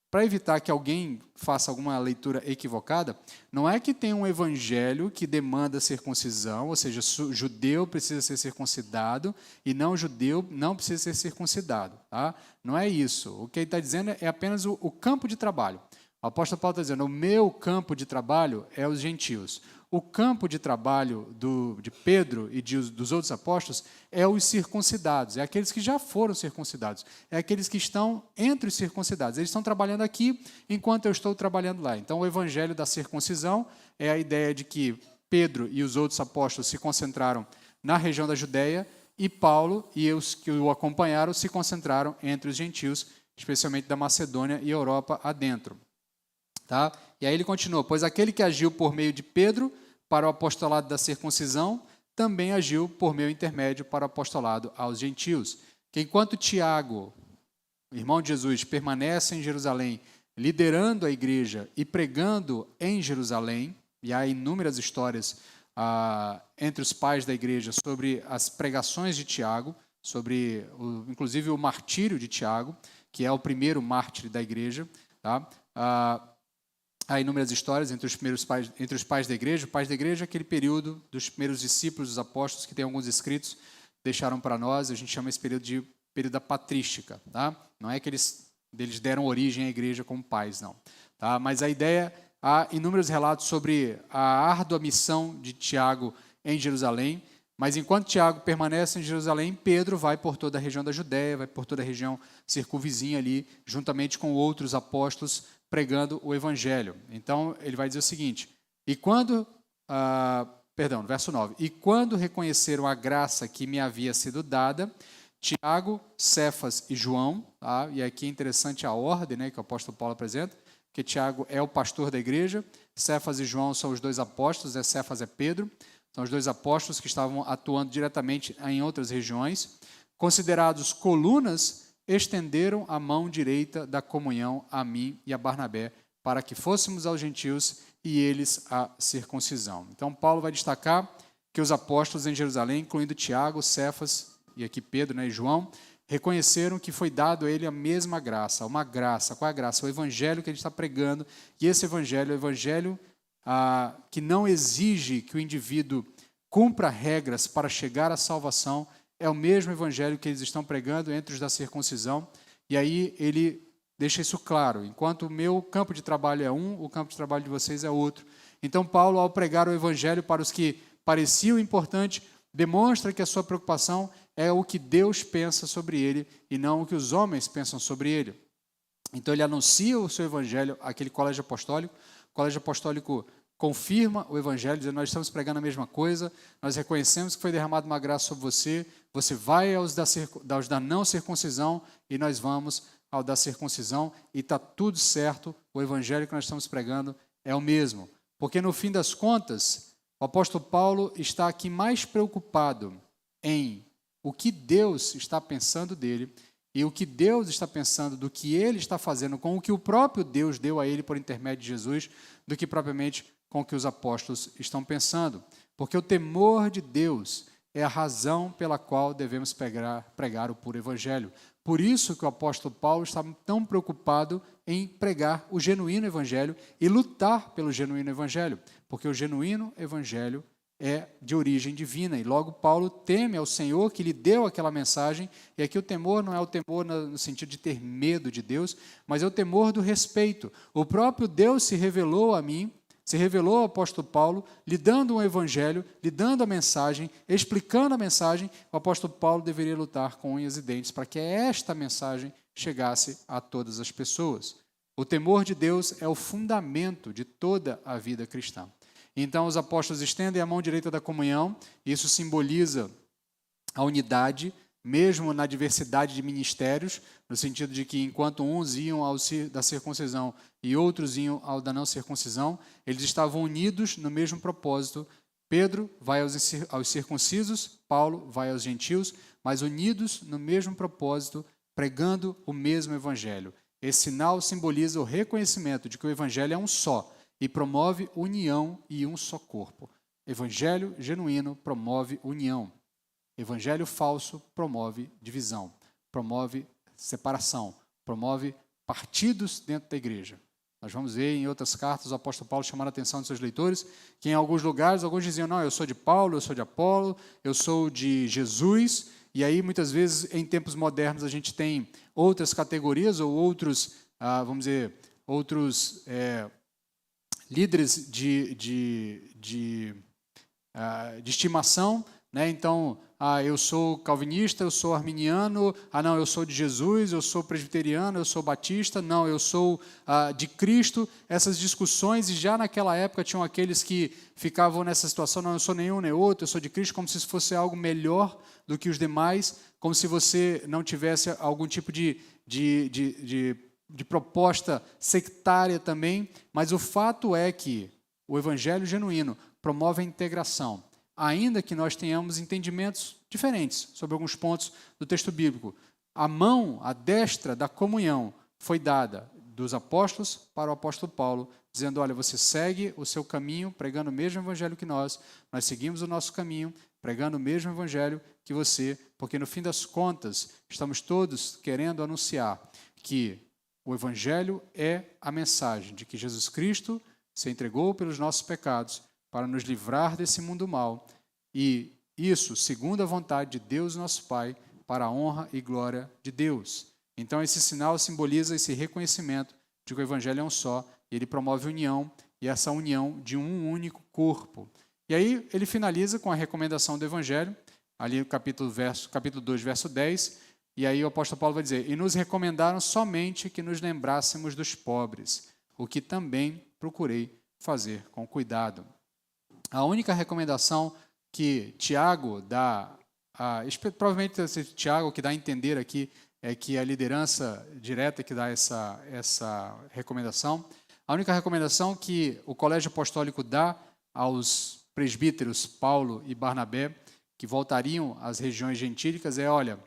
para evitar que alguém faça alguma leitura equivocada, não é que tem um evangelho que demanda circuncisão, ou seja, judeu precisa ser circuncidado e não judeu não precisa ser circuncidado. Tá? Não é isso. O que ele está dizendo é apenas o campo de trabalho. O apóstolo Paulo está dizendo, o meu campo de trabalho é os gentios. O campo de trabalho de Pedro e dos outros apóstolos é os circuncidados, é aqueles que já foram circuncidados, é aqueles que estão entre os circuncidados. Eles estão trabalhando aqui enquanto eu estou trabalhando lá. Então, o evangelho da circuncisão é a ideia de que Pedro e os outros apóstolos se concentraram na região da Judéia e Paulo e os que o acompanharam se concentraram entre os gentios, especialmente da Macedônia e Europa adentro. Tá? E aí ele continua, pois aquele que agiu por meio de Pedro para o apostolado da circuncisão, também agiu por meu intermédio para o apostolado aos gentios. Que enquanto Tiago, irmão de Jesus, permanece em Jerusalém, liderando a igreja e pregando em Jerusalém, e há inúmeras histórias entre os pais da igreja sobre as pregações de Tiago, sobre, inclusive, o martírio de Tiago, que é o primeiro mártir da igreja. Tá? Há inúmeras histórias entre os pais da igreja. O pais da igreja é aquele período dos primeiros discípulos, dos apóstolos, que tem alguns escritos, deixaram para nós. A gente chama esse período de período da patrística. Tá? Não é que eles deram origem à igreja como pais, não. Tá? Mas a ideia, há inúmeros relatos sobre a árdua missão de Tiago em Jerusalém. Mas enquanto Tiago permanece em Jerusalém, Pedro vai por toda a região da Judéia, vai por toda a região circunvizinha ali, juntamente com outros apóstolos, pregando o evangelho. Então, ele vai dizer o seguinte, verso 9, e quando reconheceram a graça que me havia sido dada, Tiago, Cefas e João, tá? E aqui é interessante a ordem, né, que o apóstolo Paulo apresenta, que Tiago é o pastor da igreja, Cefas e João são os dois apóstolos, Cefas é Pedro, são os dois apóstolos que estavam atuando diretamente em outras regiões. Considerados colunas, estenderam a mão direita da comunhão a mim e a Barnabé, para que fôssemos aos gentios e eles à circuncisão. Então, Paulo vai destacar que os apóstolos em Jerusalém, incluindo Tiago, Cefas e aqui Pedro, né, e João, reconheceram que foi dado a ele a mesma graça, uma graça. Qual é a graça? O evangelho que ele está pregando, e esse evangelho é o evangelho que não exige que o indivíduo cumpra regras para chegar à salvação, é o mesmo evangelho que eles estão pregando entre os da circuncisão. E aí ele deixa isso claro, enquanto o meu campo de trabalho é um, o campo de trabalho de vocês é outro. Então Paulo, ao pregar o evangelho para os que pareciam importante, demonstra que a sua preocupação é o que Deus pensa sobre ele e não o que os homens pensam sobre ele. Então ele anuncia o seu evangelho àquele colégio apostólico. O colégio apostólico confirma o evangelho, dizendo, nós estamos pregando a mesma coisa, nós reconhecemos que foi derramada uma graça sobre você, você vai aos da não circuncisão e nós vamos ao da circuncisão e está tudo certo, o evangelho que nós estamos pregando é o mesmo. Porque no fim das contas, o apóstolo Paulo está aqui mais preocupado em o que Deus está pensando dele e o que Deus está pensando do que ele está fazendo com o que o próprio Deus deu a ele por intermédio de Jesus, do que propriamente com o que os apóstolos estão pensando. Porque o temor de Deus é a razão pela qual devemos pregar o puro evangelho. Por isso que o apóstolo Paulo está tão preocupado em pregar o genuíno evangelho e lutar pelo genuíno evangelho, porque o genuíno evangelho é de origem divina, e logo Paulo teme ao Senhor que lhe deu aquela mensagem, e aqui o temor não é o temor no sentido de ter medo de Deus, mas é o temor do respeito. O próprio Deus se revelou a mim, se revelou ao apóstolo Paulo, lhe dando um evangelho, lhe dando a mensagem, explicando a mensagem. O apóstolo Paulo deveria lutar com unhas e dentes para que esta mensagem chegasse a todas as pessoas. O temor de Deus é o fundamento de toda a vida cristã. Então, os apóstolos estendem a mão direita da comunhão, isso simboliza a unidade, mesmo na diversidade de ministérios, no sentido de que enquanto uns iam da circuncisão e outros iam ao da não circuncisão, eles estavam unidos no mesmo propósito. Pedro vai aos circuncisos, Paulo vai aos gentios, mas unidos no mesmo propósito, pregando o mesmo evangelho. Esse sinal simboliza o reconhecimento de que o evangelho é um só, e promove união e um só corpo. Evangelho genuíno promove união. Evangelho falso promove divisão, promove separação, promove partidos dentro da igreja. Nós vamos ver em outras cartas o apóstolo Paulo chamando a atenção dos seus leitores, que em alguns lugares, alguns diziam, não, eu sou de Paulo, eu sou de Apolo, eu sou de Jesus, e aí muitas vezes em tempos modernos a gente tem outras categorias ou outros, vamos dizer, outros líderes de estimação, né? Então, eu sou calvinista, eu sou arminiano, não, eu sou de Jesus, eu sou presbiteriano, eu sou batista, não, eu sou de Cristo. Essas discussões, e já naquela época tinham aqueles que ficavam nessa situação, não, eu sou nenhum nem outro, eu sou de Cristo, como se isso fosse algo melhor do que os demais, como se você não tivesse algum tipo de proposta sectária também, mas o fato é que o evangelho genuíno promove a integração, ainda que nós tenhamos entendimentos diferentes sobre alguns pontos do texto bíblico. A mão, a destra da comunhão foi dada dos apóstolos para o apóstolo Paulo, dizendo, olha, você segue o seu caminho, pregando o mesmo evangelho que nós seguimos o nosso caminho, pregando o mesmo evangelho que você, porque no fim das contas, estamos todos querendo anunciar que o evangelho é a mensagem de que Jesus Cristo se entregou pelos nossos pecados para nos livrar desse mundo mal, e isso segundo a vontade de Deus nosso Pai, para a honra e glória de Deus. Então esse sinal simboliza esse reconhecimento de que o evangelho é um só, e ele promove união, e essa união de um único corpo. E aí ele finaliza com a recomendação do evangelho, ali no capítulo 2, verso 10, e aí o apóstolo Paulo vai dizer, e nos recomendaram somente que nos lembrássemos dos pobres, o que também procurei fazer com cuidado. A única recomendação que Tiago dá, provavelmente esse Tiago que dá a entender aqui, é que a liderança direta que dá essa recomendação, a única recomendação que o colégio apostólico dá aos presbíteros Paulo e Barnabé, que voltariam às regiões gentílicas, é, olha,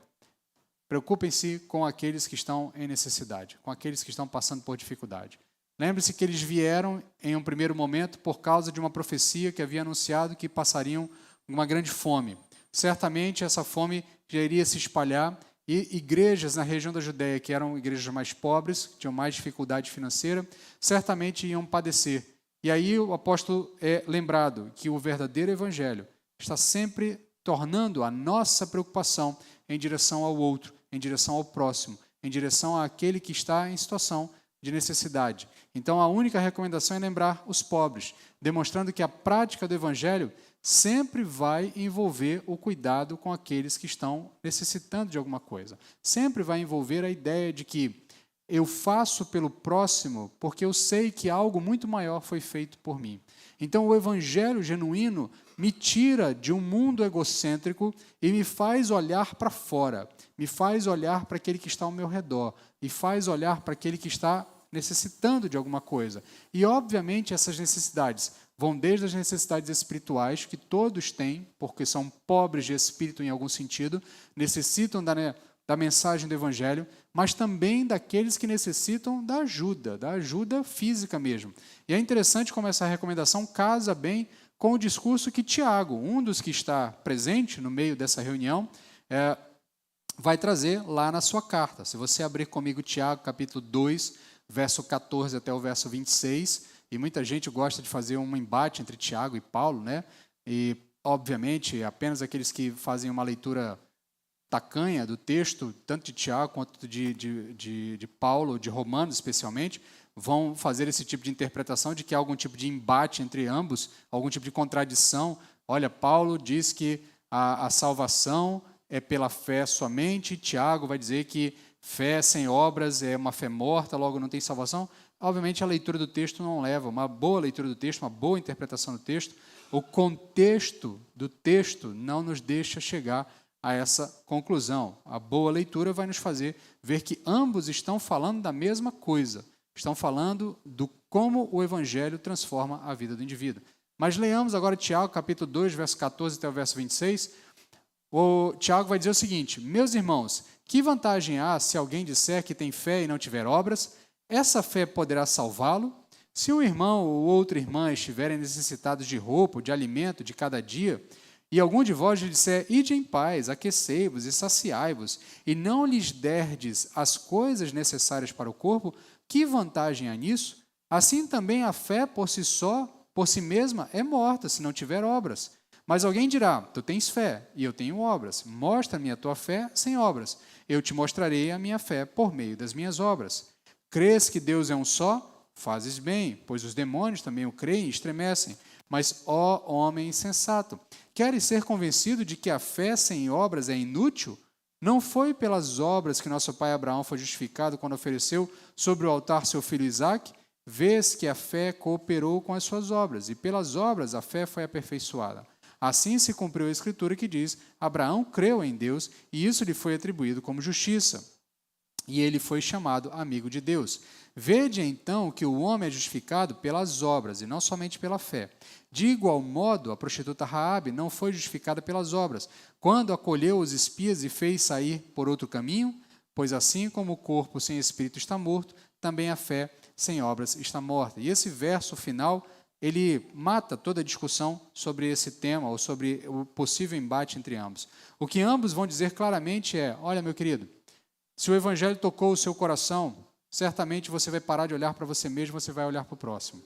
preocupem-se com aqueles que estão em necessidade, com aqueles que estão passando por dificuldade. Lembre-se que eles vieram em um primeiro momento por causa de uma profecia que havia anunciado que passariam uma grande fome. Certamente essa fome já iria se espalhar e igrejas na região da Judéia, que eram igrejas mais pobres, que tinham mais dificuldade financeira, certamente iam padecer. E aí o apóstolo é lembrado que o verdadeiro evangelho está sempre tornando a nossa preocupação em direção ao outro, em direção ao próximo, em direção àquele que está em situação de necessidade. Então, a única recomendação é lembrar os pobres, demonstrando que a prática do evangelho sempre vai envolver o cuidado com aqueles que estão necessitando de alguma coisa. Sempre vai envolver a ideia de que eu faço pelo próximo porque eu sei que algo muito maior foi feito por mim. Então, o evangelho genuíno me tira de um mundo egocêntrico e me faz olhar para fora, me faz olhar para aquele que está ao meu redor, me faz olhar para aquele que está necessitando de alguma coisa. E, obviamente, essas necessidades vão desde as necessidades espirituais, que todos têm, porque são pobres de espírito em algum sentido, necessitam da mensagem do Evangelho, mas também daqueles que necessitam da ajuda física mesmo. E é interessante como essa recomendação casa bem com o discurso que Tiago, um dos que está presente no meio dessa reunião, vai trazer lá na sua carta. Se você abrir comigo Tiago, capítulo 2, verso 14 até o verso 26, e muita gente gosta de fazer um embate entre Tiago e Paulo, né? E, obviamente, apenas aqueles que fazem uma leitura tacanha do texto, tanto de Tiago quanto de Paulo, de Romanos especialmente, vão fazer esse tipo de interpretação de que há algum tipo de embate entre ambos, algum tipo de contradição. Olha, Paulo diz que a salvação é pela fé somente, e Tiago vai dizer que fé sem obras é uma fé morta, logo não tem salvação. Obviamente, a leitura do texto não leva, uma boa leitura do texto, uma boa interpretação do texto, o contexto do texto não nos deixa chegar a essa conclusão. A boa leitura vai nos fazer ver que ambos estão falando da mesma coisa, estão falando do como o Evangelho transforma a vida do indivíduo. Mas leiamos agora Tiago, capítulo 2, verso 14 até o verso 26. O Tiago vai dizer o seguinte: meus irmãos, que vantagem há se alguém disser que tem fé e não tiver obras? Essa fé poderá salvá-lo? Se um irmão ou outra irmã estiverem necessitados de roupa, de alimento de cada dia, e algum de vós lhe disser, ide em paz, aquecei-vos e saciai-vos, e não lhes derdes as coisas necessárias para o corpo, que vantagem há nisso? Assim também a fé por si mesma, é morta, se não tiver obras. Mas alguém dirá, tu tens fé, e eu tenho obras. Mostra-me a tua fé sem obras. Eu te mostrarei a minha fé por meio das minhas obras. Crês que Deus é um só? Fazes bem, pois os demônios também o creem e estremecem. Mas, ó homem insensato, queres ser convencido de que a fé sem obras é inútil? Não foi pelas obras que nosso pai Abraão foi justificado quando ofereceu sobre o altar seu filho Isaque? Vês que a fé cooperou com as suas obras, e pelas obras a fé foi aperfeiçoada. Assim se cumpriu a Escritura que diz, Abraão creu em Deus, e isso lhe foi atribuído como justiça. E ele foi chamado amigo de Deus. Vede, então, que o homem é justificado pelas obras, e não somente pela fé. De igual modo, a prostituta Raabe não foi justificada pelas obras, quando acolheu os espias e fez sair por outro caminho, pois assim como o corpo sem espírito está morto, também a fé sem obras está morta. E esse verso final, ele mata toda a discussão sobre esse tema ou sobre o possível embate entre ambos. O que ambos vão dizer claramente é: olha, meu querido, se o evangelho tocou o seu coração, certamente você vai parar de olhar para você mesmo, você vai olhar para o próximo.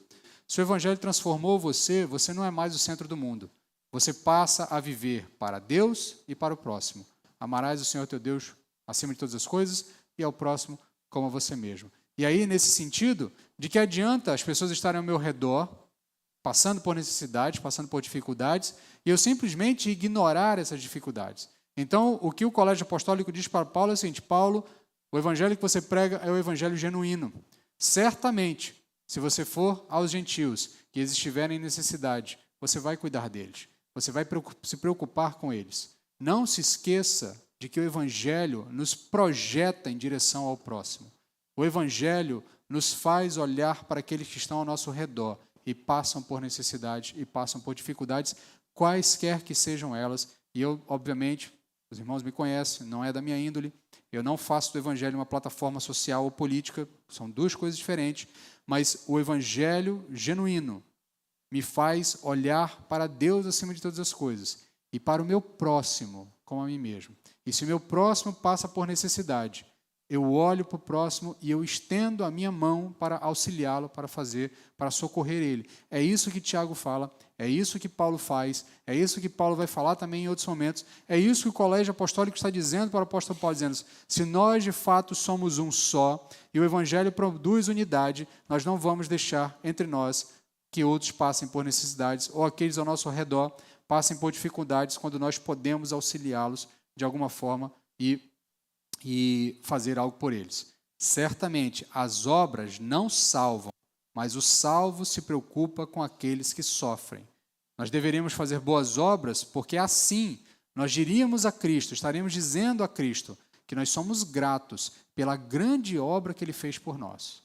Se o evangelho transformou você, você não é mais o centro do mundo. Você passa a viver para Deus e para o próximo. Amarás o Senhor teu Deus acima de todas as coisas e ao próximo como a você mesmo. E aí, nesse sentido, de que adianta as pessoas estarem ao meu redor, passando por necessidades, passando por dificuldades, e eu simplesmente ignorar essas dificuldades. Então, o que o Colégio Apostólico diz para Paulo é o seguinte: Paulo, o evangelho que você prega é o evangelho genuíno. Certamente, se você for aos gentios que eles estiverem em necessidade, você vai cuidar deles, você vai se preocupar com eles. Não se esqueça de que o evangelho nos projeta em direção ao próximo. O evangelho nos faz olhar para aqueles que estão ao nosso redor e passam por necessidades e passam por dificuldades, quaisquer que sejam elas. E eu, obviamente, os irmãos me conhecem, não é da minha índole, eu não faço do evangelho uma plataforma social ou política, são duas coisas diferentes, mas o evangelho genuíno me faz olhar para Deus acima de todas as coisas e para o meu próximo como a mim mesmo. E se o meu próximo passa por necessidade, eu olho para o próximo e eu estendo a minha mão para auxiliá-lo, para socorrer ele. É isso que Tiago fala, é isso que Paulo faz, é isso que Paulo vai falar também em outros momentos, é isso que o Colégio Apostólico está dizendo para o apóstolo Paulo, dizendo: se nós de fato somos um só e o evangelho produz unidade, nós não vamos deixar entre nós que outros passem por necessidades ou aqueles ao nosso redor passem por dificuldades quando nós podemos auxiliá-los de alguma forma e fazer algo por eles. Certamente, as obras não salvam, mas o salvo se preocupa com aqueles que sofrem. Nós deveríamos fazer boas obras porque assim nós diríamos a Cristo, estaremos dizendo a Cristo que nós somos gratos pela grande obra que Ele fez por nós.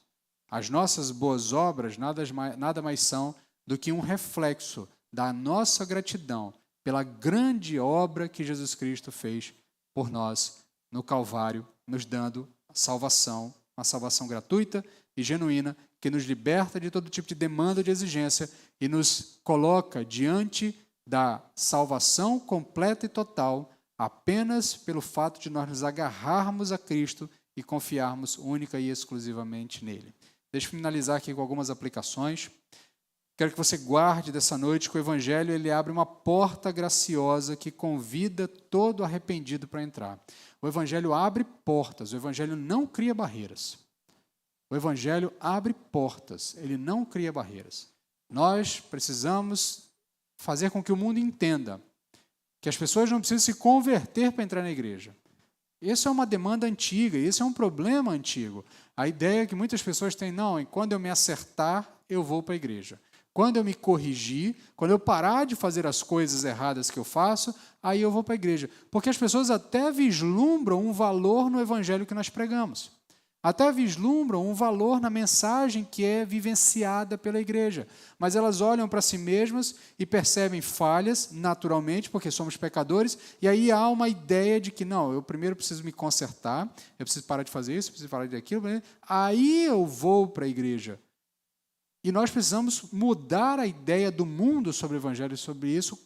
As nossas boas obras nada mais são do que um reflexo da nossa gratidão pela grande obra que Jesus Cristo fez por nós no Calvário, nos dando salvação, uma salvação gratuita e genuína, que nos liberta de todo tipo de demanda, de exigência e nos coloca diante da salvação completa e total apenas pelo fato de nós nos agarrarmos a Cristo e confiarmos única e exclusivamente nele. Deixa eu finalizar aqui com algumas aplicações. Quero que você guarde dessa noite que o Evangelho ele abre uma porta graciosa que convida todo arrependido para entrar. O Evangelho abre portas, o Evangelho não cria barreiras. O Evangelho abre portas, ele não cria barreiras. Nós precisamos fazer com que o mundo entenda que as pessoas não precisam se converter para entrar na igreja. Isso é uma demanda antiga, isso é um problema antigo. A ideia que muitas pessoas têm: não, quando eu me acertar, eu vou para a igreja. Quando eu me corrigir, quando eu parar de fazer as coisas erradas que eu faço, aí eu vou para a igreja. Porque as pessoas até vislumbram um valor no evangelho que nós pregamos. Até vislumbram um valor na mensagem que é vivenciada pela igreja. Mas elas olham para si mesmas e percebem falhas, naturalmente, porque somos pecadores, e aí há uma ideia de que, não, eu primeiro preciso me consertar, eu preciso parar de fazer isso, eu preciso parar de aquilo, aí eu vou para a igreja. E nós precisamos mudar a ideia do mundo sobre o evangelho e sobre isso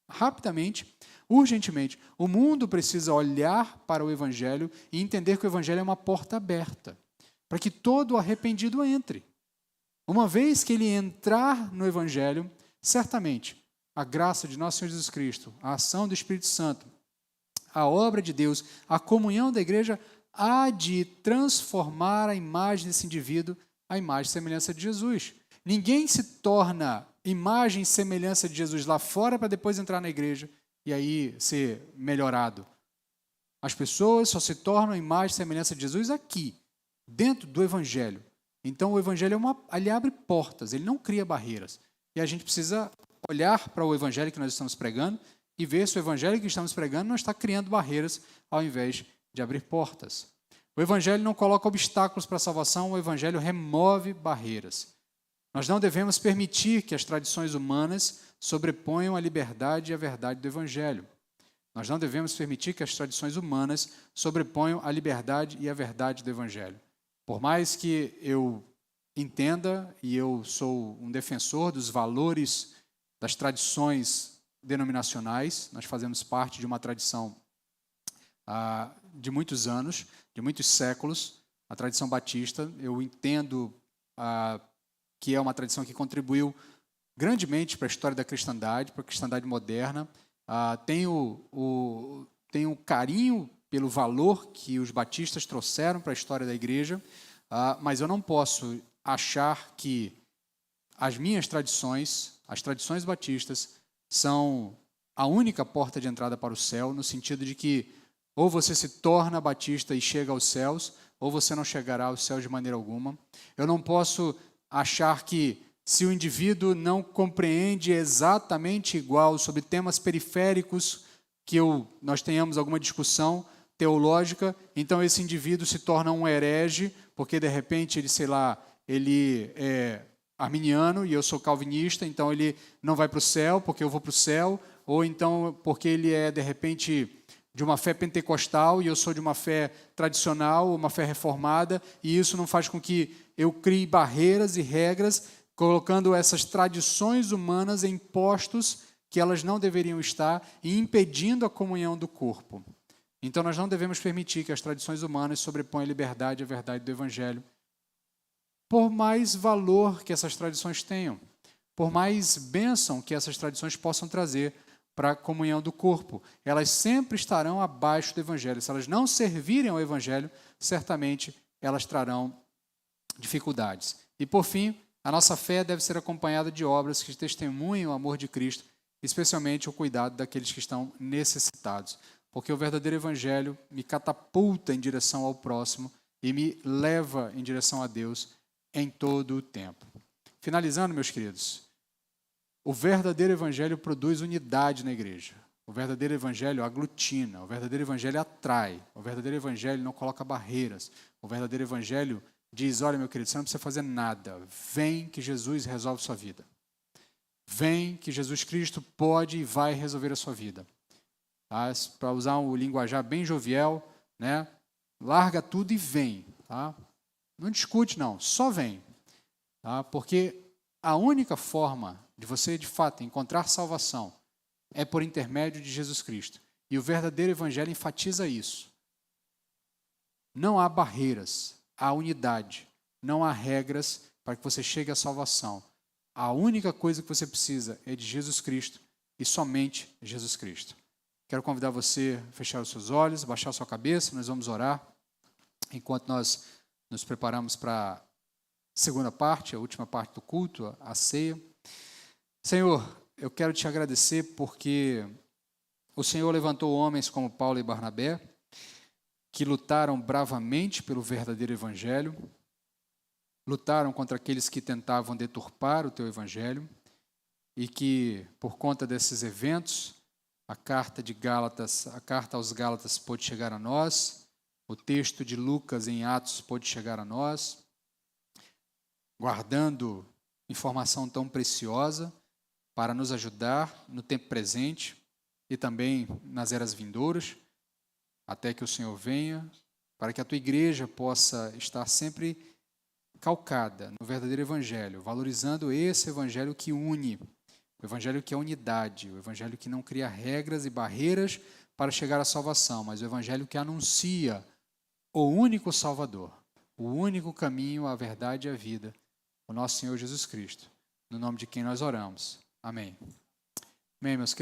rapidamente, urgentemente. O mundo precisa olhar para o evangelho e entender que o evangelho é uma porta aberta para que todo arrependido entre. Uma vez que ele entrar no evangelho, certamente a graça de nosso Senhor Jesus Cristo, a ação do Espírito Santo, a obra de Deus, a comunhão da igreja há de transformar a imagem desse indivíduo a imagem e semelhança de Jesus. Ninguém se torna imagem e semelhança de Jesus lá fora para depois entrar na igreja e aí ser melhorado. As pessoas só se tornam imagem e semelhança de Jesus aqui, dentro do Evangelho. Então o Evangelho ele abre portas, ele não cria barreiras. E a gente precisa olhar para o Evangelho que nós estamos pregando e ver se o Evangelho que estamos pregando não está criando barreiras ao invés de abrir portas. O Evangelho não coloca obstáculos para a salvação, o Evangelho remove barreiras. Nós não devemos permitir que as tradições humanas sobreponham a liberdade e a verdade do Evangelho. Nós não devemos permitir que as tradições humanas sobreponham a liberdade e a verdade do Evangelho. Por mais que eu entenda, e eu sou um defensor dos valores das tradições denominacionais, nós fazemos parte de uma tradição de muitos anos, de muitos séculos, a tradição batista. Eu entendo que é uma tradição que contribuiu grandemente para a história da cristandade, para a cristandade moderna. Tenho carinho pelo valor que os batistas trouxeram para a história da igreja, mas eu não posso achar que as minhas tradições, as tradições batistas, são a única porta de entrada para o céu, no sentido de que ou você se torna batista e chega aos céus, ou você não chegará aos céus de maneira alguma. Eu não posso achar que, se o indivíduo não compreende exatamente igual sobre temas periféricos, que nós tenhamos alguma discussão teológica, então esse indivíduo se torna um herege, porque de repente ele é arminiano e eu sou calvinista, então ele não vai para o céu porque eu vou para o céu, ou então porque ele é de repente de uma fé pentecostal e eu sou de uma fé tradicional, uma fé reformada, e isso não faz com que eu crie barreiras e regras, colocando essas tradições humanas em postos que elas não deveriam estar e impedindo a comunhão do corpo. Então nós não devemos permitir que as tradições humanas sobreponham a liberdade e a verdade do Evangelho, por mais valor que essas tradições tenham, por mais bênção que essas tradições possam trazer para a comunhão do corpo. Elas sempre estarão abaixo do Evangelho. Se elas não servirem ao Evangelho, certamente elas trarão dificuldades. E, por fim, a nossa fé deve ser acompanhada de obras que testemunhem o amor de Cristo, especialmente o cuidado daqueles que estão necessitados. Porque o verdadeiro Evangelho me catapulta em direção ao próximo e me leva em direção a Deus em todo o tempo. Finalizando, meus queridos, o verdadeiro Evangelho produz unidade na igreja. O verdadeiro Evangelho aglutina, o verdadeiro Evangelho atrai, o verdadeiro Evangelho não coloca barreiras. O verdadeiro Evangelho diz, olha, meu querido, você não precisa fazer nada. Vem que Jesus resolve sua vida. Vem que Jesus Cristo pode e vai resolver a sua vida. Tá? Para usar um linguajar bem jovial, né? Larga tudo e vem. Tá? Não discute, não. Só vem. Tá? Porque a única forma de você, de fato, encontrar salvação é por intermédio de Jesus Cristo. E o verdadeiro Evangelho enfatiza isso. Não há barreiras, há unidade. Não há regras para que você chegue à salvação. A única coisa que você precisa é de Jesus Cristo e somente Jesus Cristo. Quero convidar você a fechar os seus olhos, baixar a sua cabeça, nós vamos orar enquanto nós nos preparamos para a segunda parte, a última parte do culto, a ceia. Senhor, eu quero te agradecer porque o Senhor levantou homens como Paulo e Barnabé, que lutaram bravamente pelo verdadeiro Evangelho, lutaram contra aqueles que tentavam deturpar o teu Evangelho, e que, por conta desses eventos, a carta aos Gálatas pôde chegar a nós, o texto de Lucas em Atos pôde chegar a nós, guardando informação tão preciosa para nos ajudar no tempo presente e também nas eras vindouras, até que o Senhor venha, para que a tua igreja possa estar sempre calcada no verdadeiro Evangelho, valorizando esse Evangelho que une, o Evangelho que é unidade, o Evangelho que não cria regras e barreiras para chegar à salvação, mas o Evangelho que anuncia o único Salvador, o único caminho, a verdade e a vida, o nosso Senhor Jesus Cristo, no nome de quem nós oramos. Amém. Amém, meus queridos.